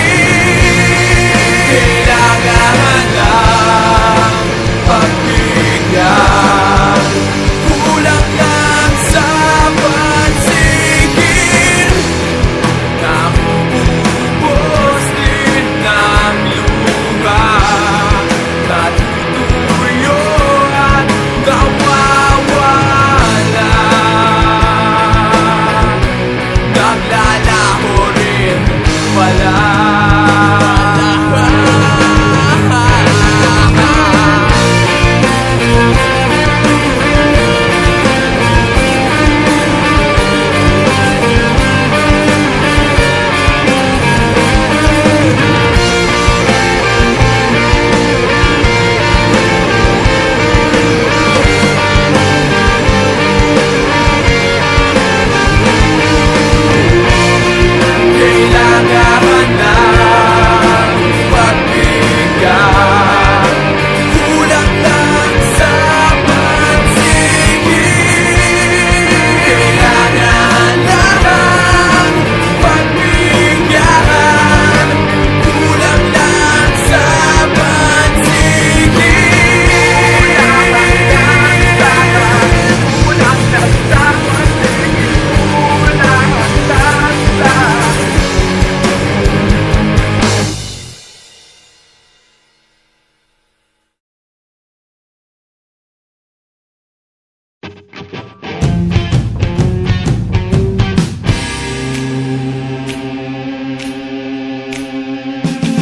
Kailangan ng pagbigyan, kulang lang sa pansigin. Naubos din ng luha, natutuyo at nawawala. Naglalaho rin pala. Kailangan ng pagbigyan, kulang lang sa pansigin. Kailangan ng pagbigyan, kulang lang sa pansigin. Kulang lang sa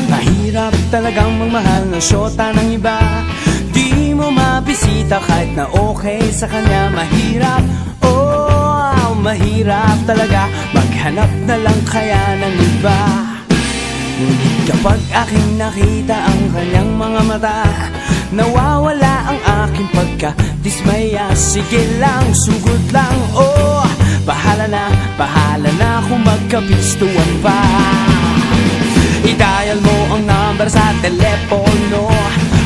mahirap talagang magmahal ng syota ng iba. Di mo mabisita kahit na okay sa kanya. Mahirap, oh, mahirap talaga maghanap na lang kaya ng iba. Ngunit kapag aking nakita ang kanyang mga mata, nawawala ang aking pagka-dismaya. Sige lang, sugod lang, oh, bahala na kung magkapistuan pa. I-dial mo ang number sa telepono,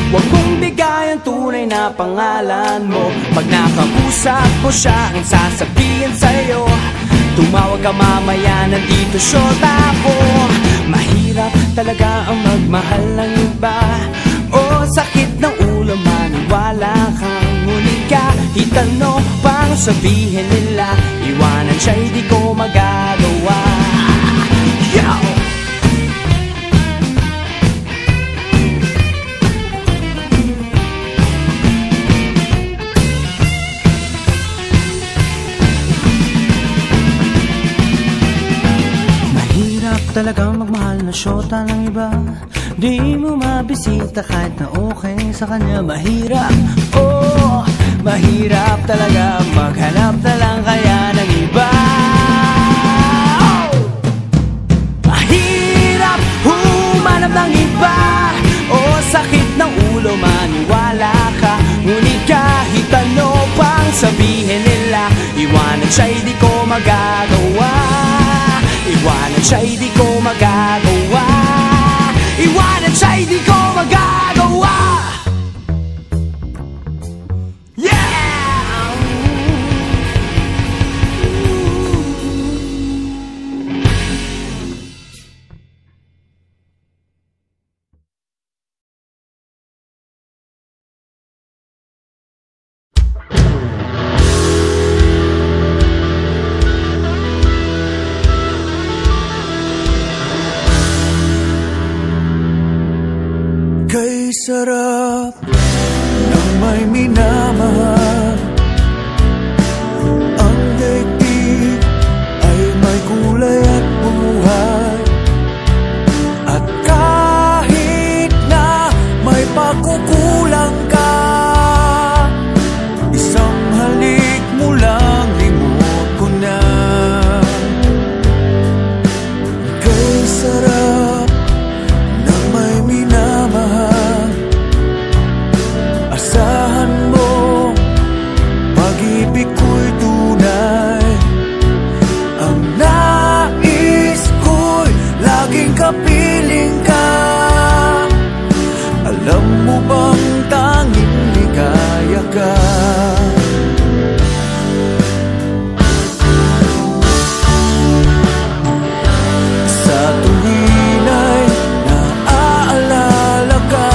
huwag mong bigay ang tunay na pangalan mo. Pag nakausap mo siya, ang sasabihin sa'yo, tumawag ka mamaya, nandito syota ko. Mahirap talaga ang magmahal ng iba. Oh, sakit ng ulo, maniwala kang ngunit kahit ano pang sabihin nila, iwanan siya'y di ko magagawa. Yo! Talagang magmahal na syota ng iba. Di mo mabisita kahit na okay sa kanya. Mahirap, oh, mahirap talaga maghanap na lang kaya ng iba. Oh! Mahirap humanap ng iba. Oh, sakit ng ulo, maniwala ka. Ngunit kahit ano pang sabihin nila, iwanan siya'y di ko magagawa. Iwanan siya'y di ko magagawa. Iwanan siya'y di ko magagawa. sarap ng may minamahal. Ang daigdig ay may kulay at buhay. At kahit na may pagkukulang ka, isang halik mo lang limot ko na. Kay sarap ng may minamahal. Asahan mo, pag-ibig ko'y tunay. Ang nais ko'y laging kapiling ka. Alam mo bang tanging ligaya ka? Sa tuwin ay naaalala ka.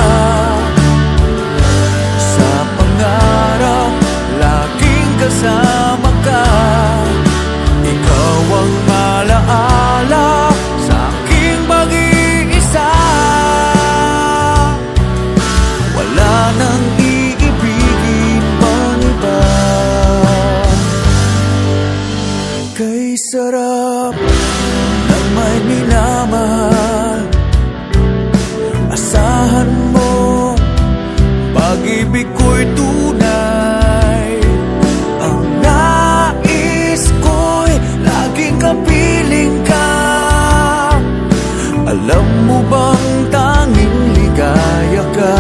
Sa pangarap, laging kasama ka. Ikaw ang alaala sa aking pag-iisa. Wala nang iibigin pang iba. Kay sarap ng may minamahal. Asahan mo, pag-ibig ko'y tunay. Ang nais ko'y laging kapiling ka. Alam mo bang tanging ligaya ka?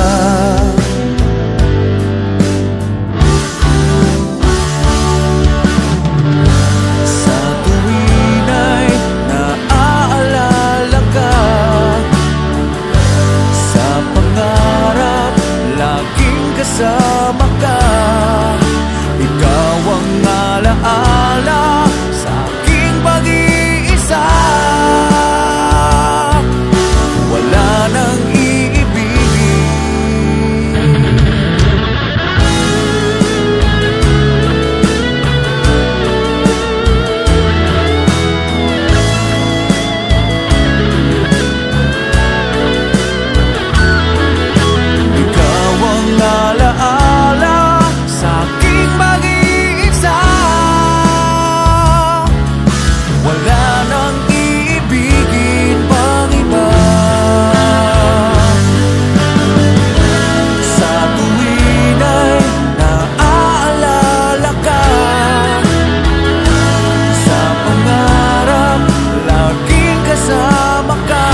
Sa tuwin ay naaalala ka. Sa pangarap, laging kasama ka. Ikaw ang alaala sa aking pag-iisa. Wala nang iibigin. Ikaw ang alaala sa aking pag-iisa. Wala nang iibigin pang iba. Sa tuwin ay naaalala ka. Sa pangarap, laging kasama ka.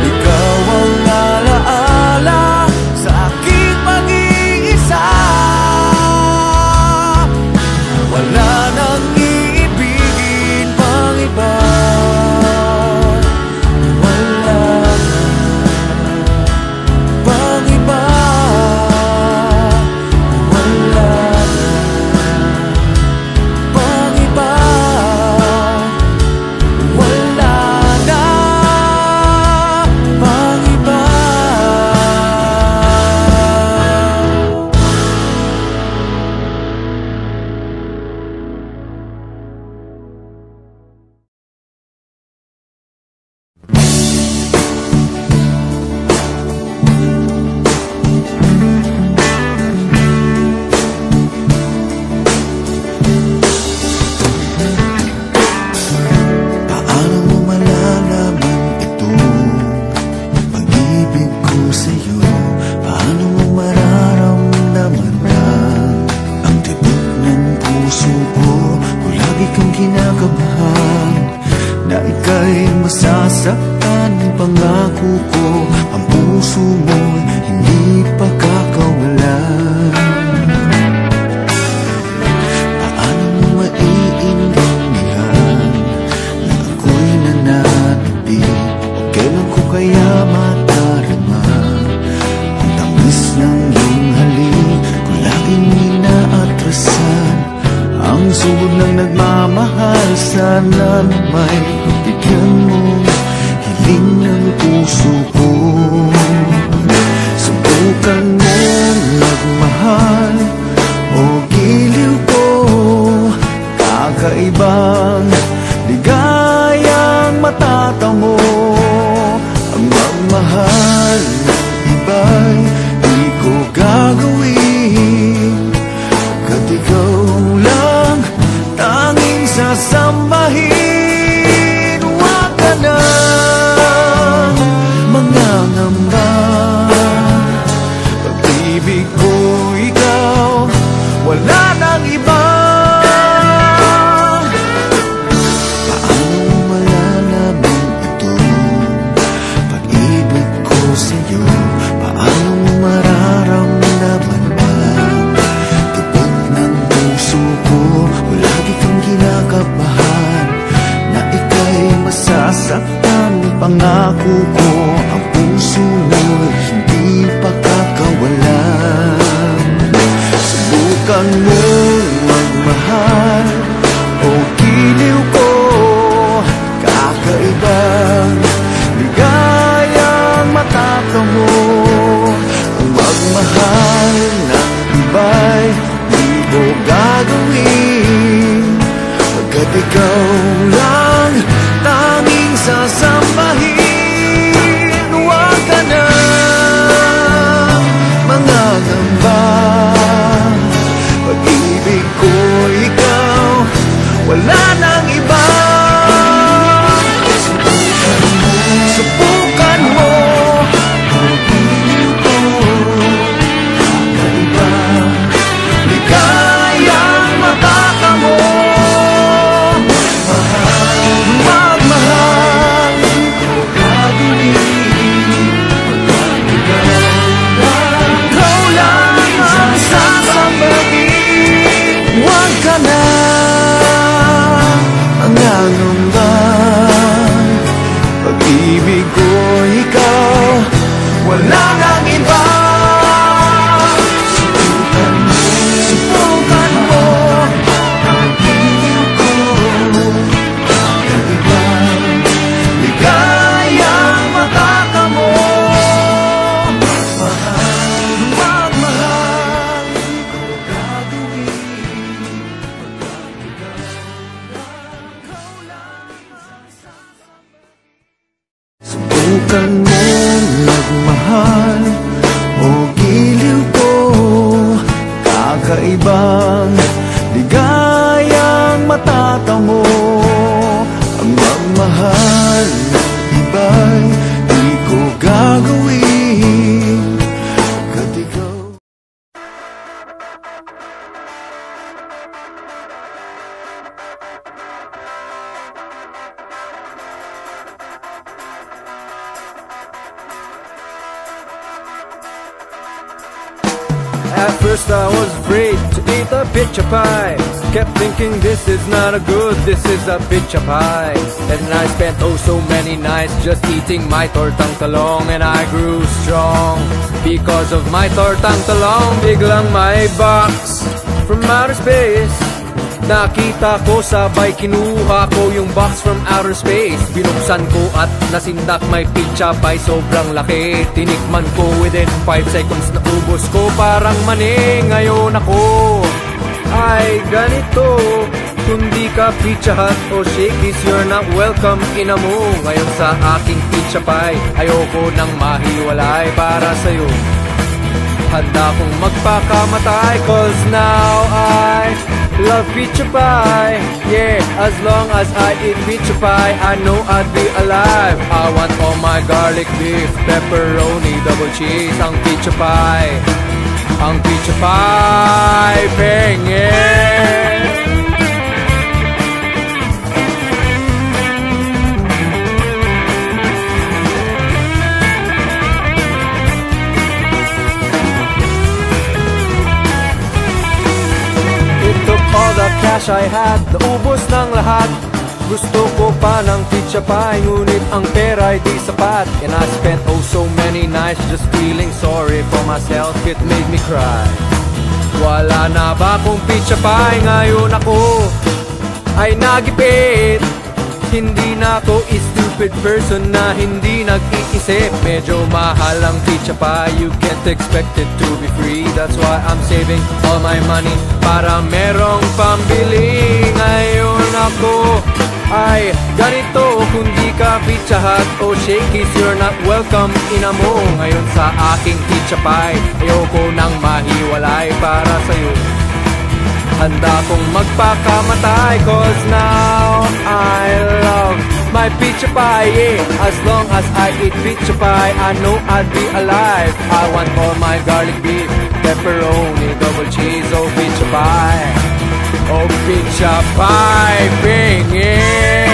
Ikaw ang alaala sa aking pag-iisa. Wala nang iibigin pang iba. Wala pang iba. Wala pang iba. Wala na pang iba. Paano mo malalaman ito? Pag-ibig ko sa'yo. Paano mo mararamdaman na ang tibok ng puso ko? Kung lagi kang kinakabahan na ika'y masasaktan. Pangako ko, ang puso mo hindi pagkakawalan. Paano mo maiintindihan na ako'y nananabik? O kailan ko kaya matarama ang tamis ng iyong halik? Kung laging inaatrasan ang sugod ng nagmamahal, sana may pagbigyan mo hiling ng puso ko. Subukan mong magmahal o giliw ko. Kakaibang ligayang matatamo ang magmahal ng iba. Pag-ibig ko ikaw, wala nang iba. Paano malalaman ito? Pag-ibig ko sa'yo, paano mararamdaman ba? Tibok ng puso ko, lagi kang kinakabahan na ika'y masasaktan. Pangako ko, ang puso mo'y hindi pagkakawalan. Subukan mong magmahal, o giliw ko, kakaibang ligayang matatamo. Ang magmahal ng iba'y di ko gagawin, pagkat ikaw lang tanging sasambahin. Huwag ka na mangangamba, pag-ibig ko ikaw, wala nang iba. Subukan mo, pag-ibig ko, kakaiba, ligayang makakamo. Magmahal, di ko gagawin, ikaw lang ang sasambahin. Huwag ka na mangangamba, pag-ibig ko ikaw, wala nang iba. Subukan mo, pag-ibig ko, kakaiba, ligayang makakamo. Magmahal, di ko gagawin, subukan mong magmahal, o giliw ko, kakaibang ligayang matatamo. Ang magmahal ng iba'y di ko gagawin, pagkat ikaw. At first I was afraid to eat a pizza pie. Kept thinking this is not a good, this is a pizza pie. And I spent oh so many nights just eating my tortang talong. And I grew strong because of my tortang talong. Biglang may box from outer space. Nakita ko, sabay kinuha ko yung box from outer space. Binuksan ko at nasindak may pizza pie, sobrang laki. Tinikman ko within 5 seconds, naubos ko parang mani. Ngayon ako ay ganito, kundi ka Pizza Hut o Shakey's, you're not welcome ina mo. Ngayon sa aking pizza pie, ayoko nang mahiwalay para sa'yo. Handa kong magpakamatay, cause now I love pizza pie. Yeah, as long as I eat pizza pie, I know I'd be alive. I want all my garlic beef, pepperoni, double cheese. Ang pizza pie, ang pizza pie, pengen. All the cash I had, naubos ng lahat. Gusto ko pa ng pizza pie, ngunit ang pera ay di sapat. And I spent oh so many nights just feeling sorry for myself, it made me cry. Wala na ba akong pizza pie? Ngayon ako ay nagipit. Hindi na ako stupid person na hindi nag-iisip. Medyo mahal ang pizza pie, you can't expect it to be free. That's why I'm saving all my money para merong pambili. Ngayon ako ay ganito, kundi ka Pizza Hut o Shakey's, you're not welcome ina mo. Ngayon sa aking pizza pie, ayoko nang mahiwalay para sa'yo. Handa kong magpakamatay, cause now I love my pizza pie, yeah. As long as I eat pizza pie, I know I'll be alive. I want all my garlic beef, pepperoni, double cheese, oh pizza pie. Oh pizza pie, bing, yeah.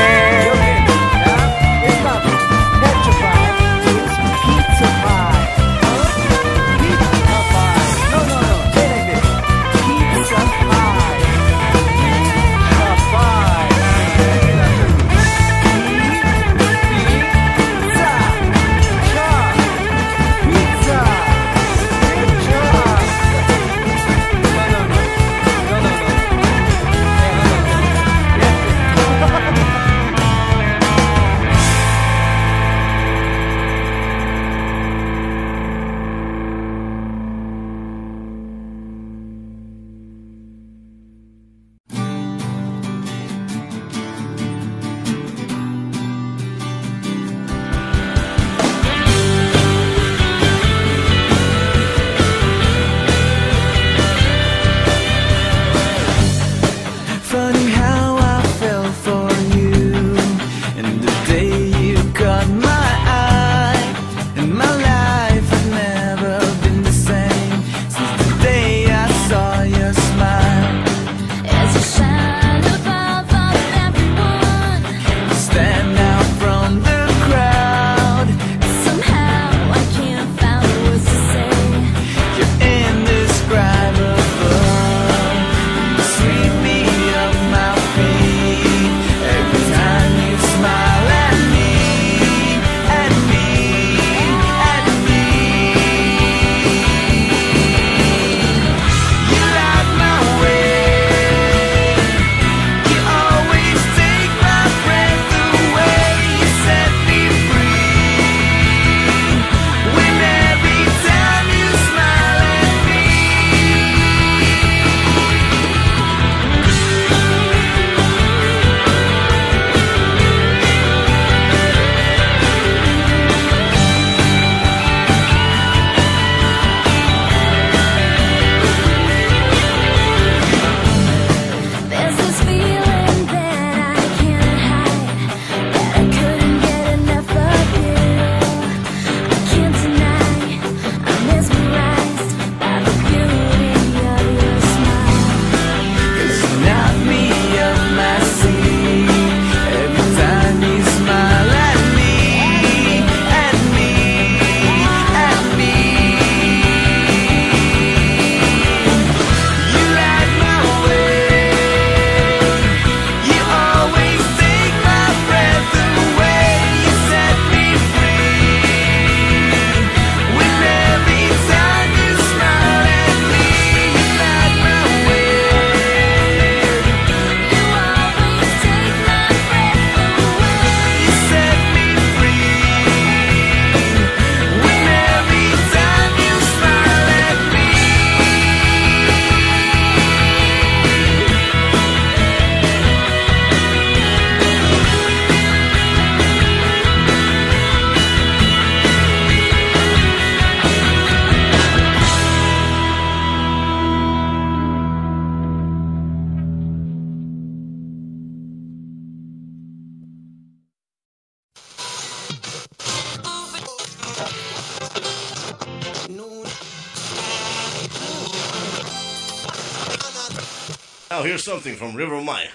Now here's something from River Maya.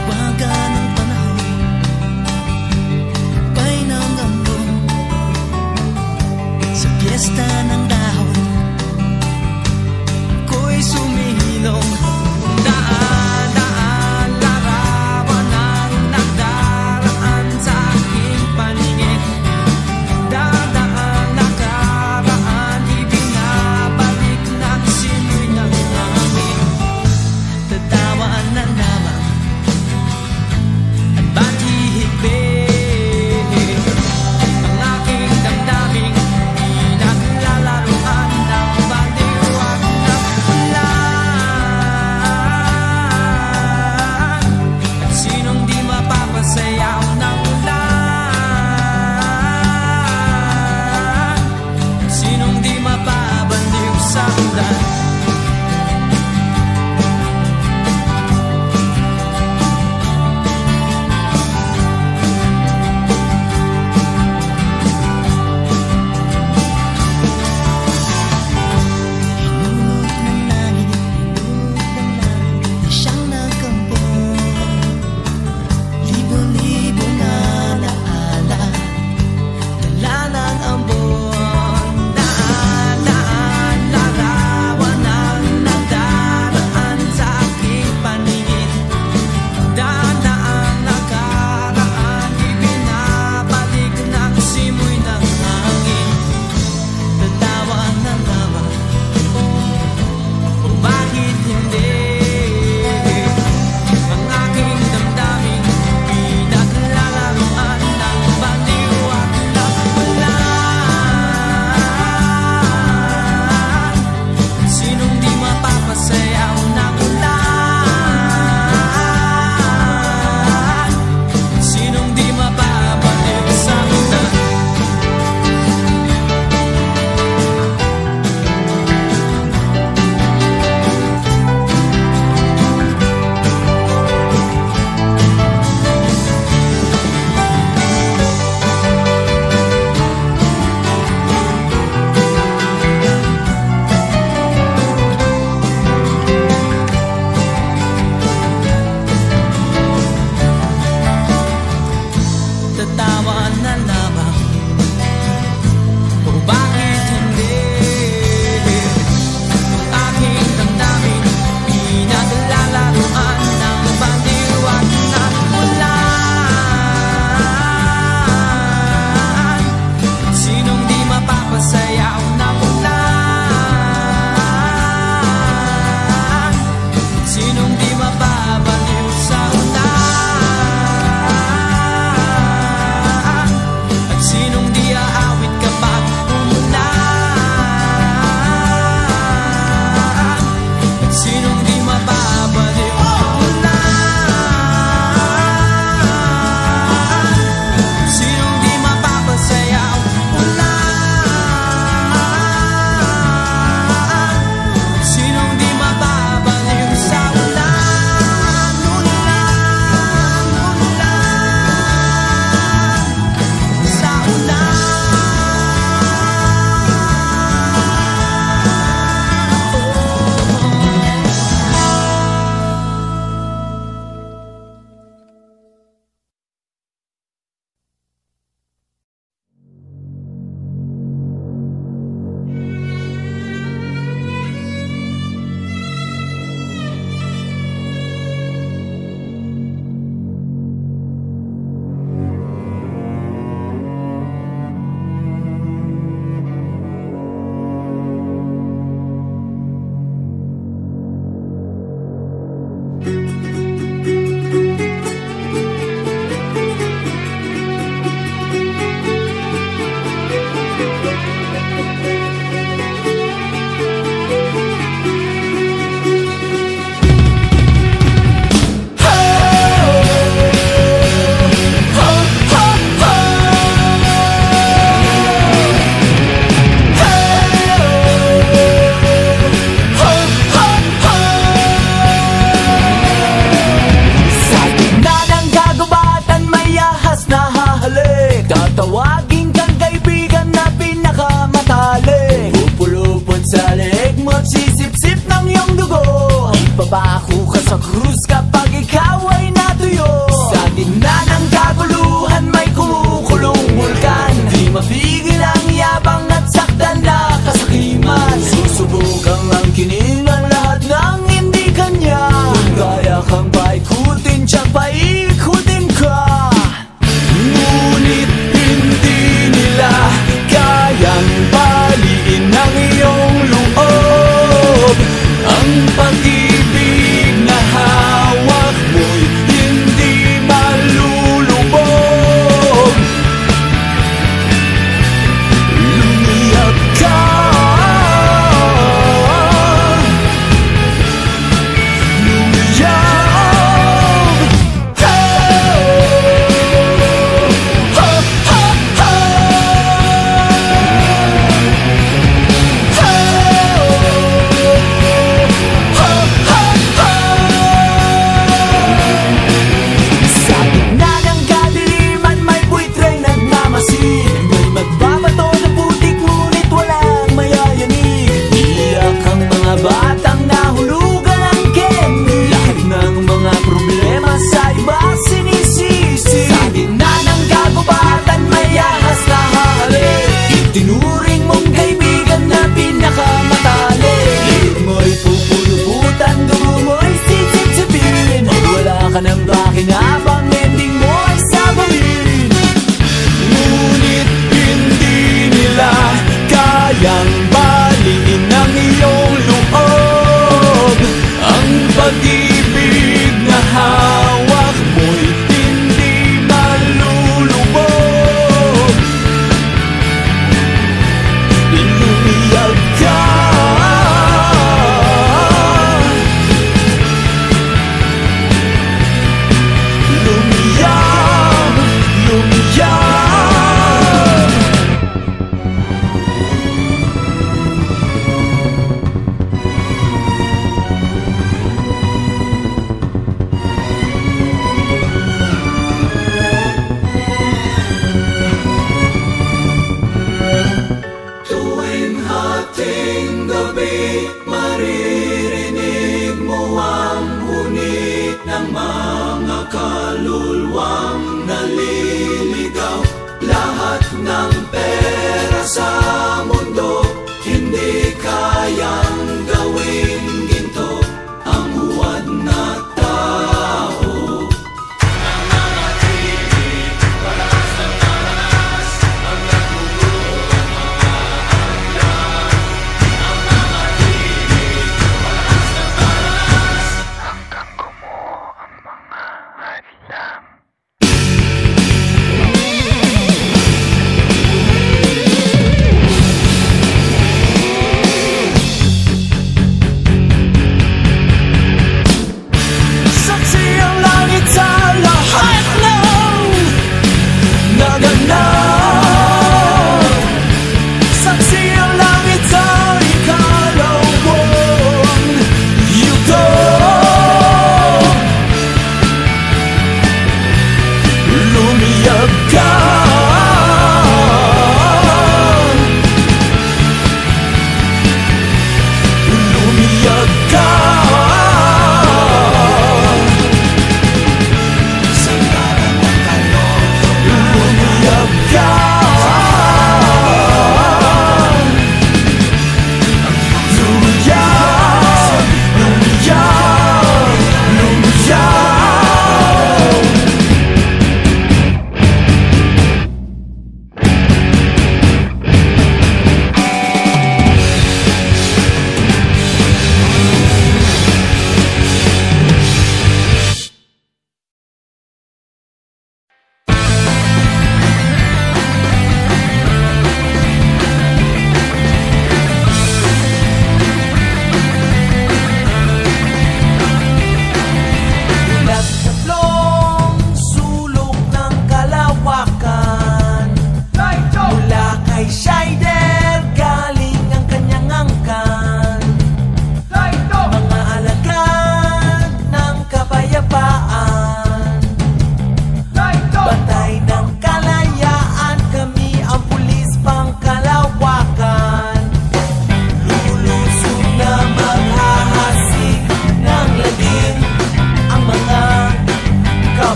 Iwaga ng panahon sa krus kapag ikaw ay natuyo. Sa gitna ng kaguluhan may kumukulong bulkan. Di mapigil ang yabang at saktan na kasakiman. Susubukang angkinin ang lahat ng hindi kanya. Kung kaya kang paikutin, tiyak paikutin ka. Ngunit hindi nila kayang baliin ang iyong loob. Ang pag-ibig na hawak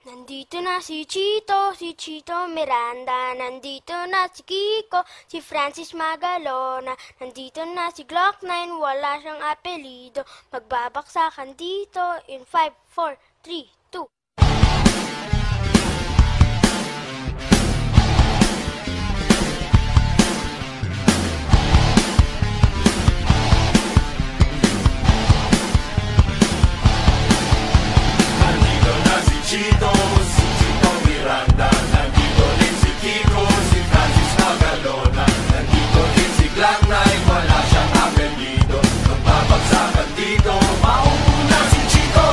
Nandito na si Chito Miranda. Nandito na si Kiko, si Francis Magalona. Nandito na si Glock 9, wala siyang apelido. Magbabaksakan dito in 5, 4, 3, 2. Chito Miranda. Nandito din si Kiko, si Francis Magalona. Nandito din si Glock 9, wala siyang apelido. Magbabagsakan dito, maupo na si Chito.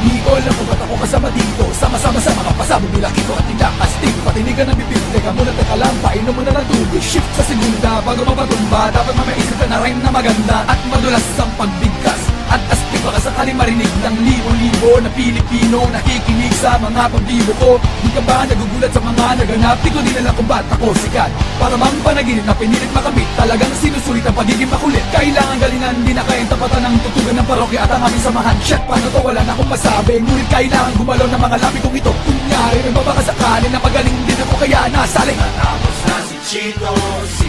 Di ko alam kung ba't ako kasama dito. Sama-sama sa mga pasabog nila Kiko at nila Astig. Patinigan ng bibig, teka muna, teka lang. Painom mo na ng tubig, shift sa segunda bago mapatumba. Dapat mamaisip ka na rhyme na maganda at madulas ang pagbigkas. At astig baka sakali marinig ng libo-libo na Pilipino nakikinig sa mga pagbibo ko. Di ka ba nagugulat sa mga naganap? Di ko din alam kung ba't ako sikat. Para mang panaginip na pinilit makamit. Talagang sinusulit ang pagiging makulit. Kailangan galingan, di na kayang tapatan ng tutugan ng parokya at ang aming samahan. Shit, paano to? Wala na akong masabi. Ngunit kailangan gumalaw ng mga labi kong ito. Kunyari, may babakasakali na magaling din ako kaya nasaling. Natapos na si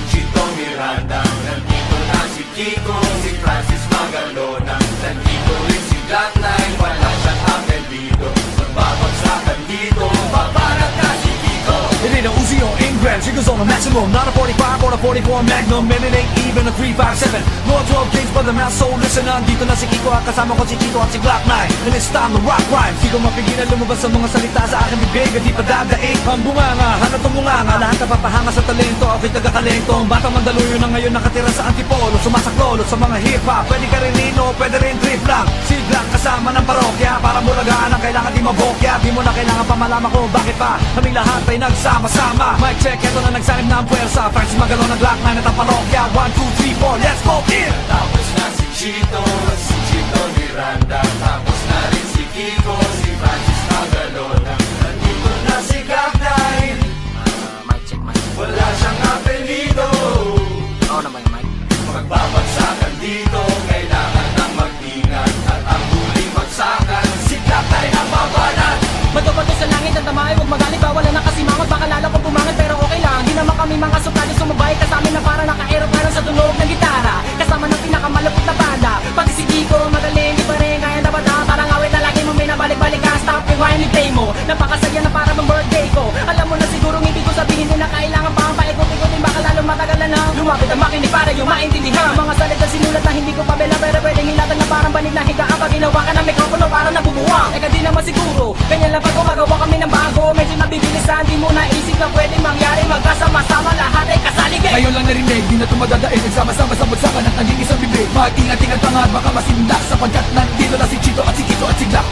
Chito Miranda. Nandito na si Kiko, si Francis Magalona. Nandito rin si Glock 9, wala siyang apelido. Magbabagsakan dito, babarat na si Kiko. It ain't a Uzi or Ingram, she goes on a maximum. Not a 45 or a 44 Magnum, and it ain't even a 357. No 12 games by the mouth, so listen. Nandito na si Kiko at kasama ko si Chito at si Glock 9. And it's time to rock rhymes. Di ko mapigilan lumabas sa mga salita sa aking bibig. At di pa dadaig ang bunganga, hanap ang bunganga. Lahat napapahanga sa talento, ako'y taga-kalento. Ang batang Mandaluyo na ngayon nakatira sa Antipolo. Sumasaklolo sa mga hip-hop. Pwede ka rin nino, pwede rin trip lang. Si Glock kasama ng parokya. Para mulagaan ang kailangan di mabokya. Di mo na kailangan pa malaman ko bakit pa kaming lahat ay nagsama-sama. Mic check, eto na nagsanib na ang puwersa. Francis Magalona, Glock 9 at ang parokya. 1, 2, 3, 4, let's go in! Tapos na si Chito Miranda. Tapos na rin si Kiko, si Francis Magalona. Nandito na si Glock 9. Mic check, mic. Wala siyang apelido. Oo naman, Mike. Magbabagsakan dito, kailangan ng mag-ingat. At ang huling bagsakan, si Glock 9 ang babanat. Bato-bato sa langit at tamay, huwag magalit, bawal na nakasimangot. Baka lalo kong pumangat pero okay lang. Di naman kami mga suplado, sumabay ka sa amin na para naka-aeroplano sa tunog ng gitara. Kasama ng pinakamalapit na banda. Pati si Kiko, magaling, di pa rin kaya na bata. Parang awit na lagi mo binabalik-balik ka. Stop, rewind, play mo. Napakasaya na para bang birthday ko. Alam mo na siguro hindi ko sabihin din na kailangan pa ang paikot-ikotin. Baka lalo matagal na lumapit ang makinig para yung maintindihan. Mga salita sinulat na hindi ko pabela, pero pwedeng hilatan na parang banig na higaan. Pag ginawa ka ng mikropono parang nabubuwang. Eka di naman siguro, ganyan lang pag gumagawa kami ng bago. Medyo nabibilisan, di mo naisip na pwedeng mangyari. Magkasama-sama lahat ay kasaligay. Ngayon lang narinig, di na tumadadaig. Nagsama-sama sa bagsakan at naging isang bibig. Mag-ingat-ingat pa nga, baka masindak. Sapagkat nandito na si Chito at si Kiko at si Glock.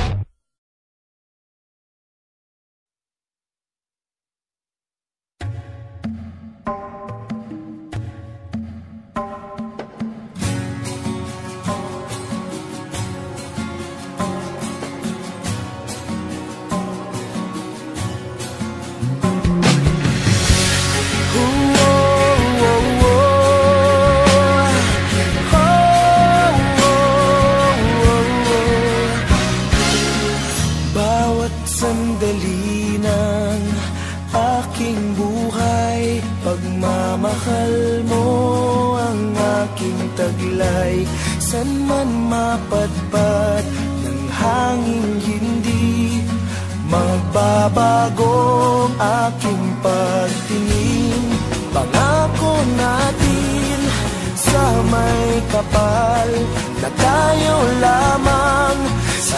Sandali ng aking buhay, pagmamahal mo ang aking taglay. San man mapadpad ng hangin, hindi magbabago ang aking pagtingin. Pangako natin sa may kapal na tayo lamang sa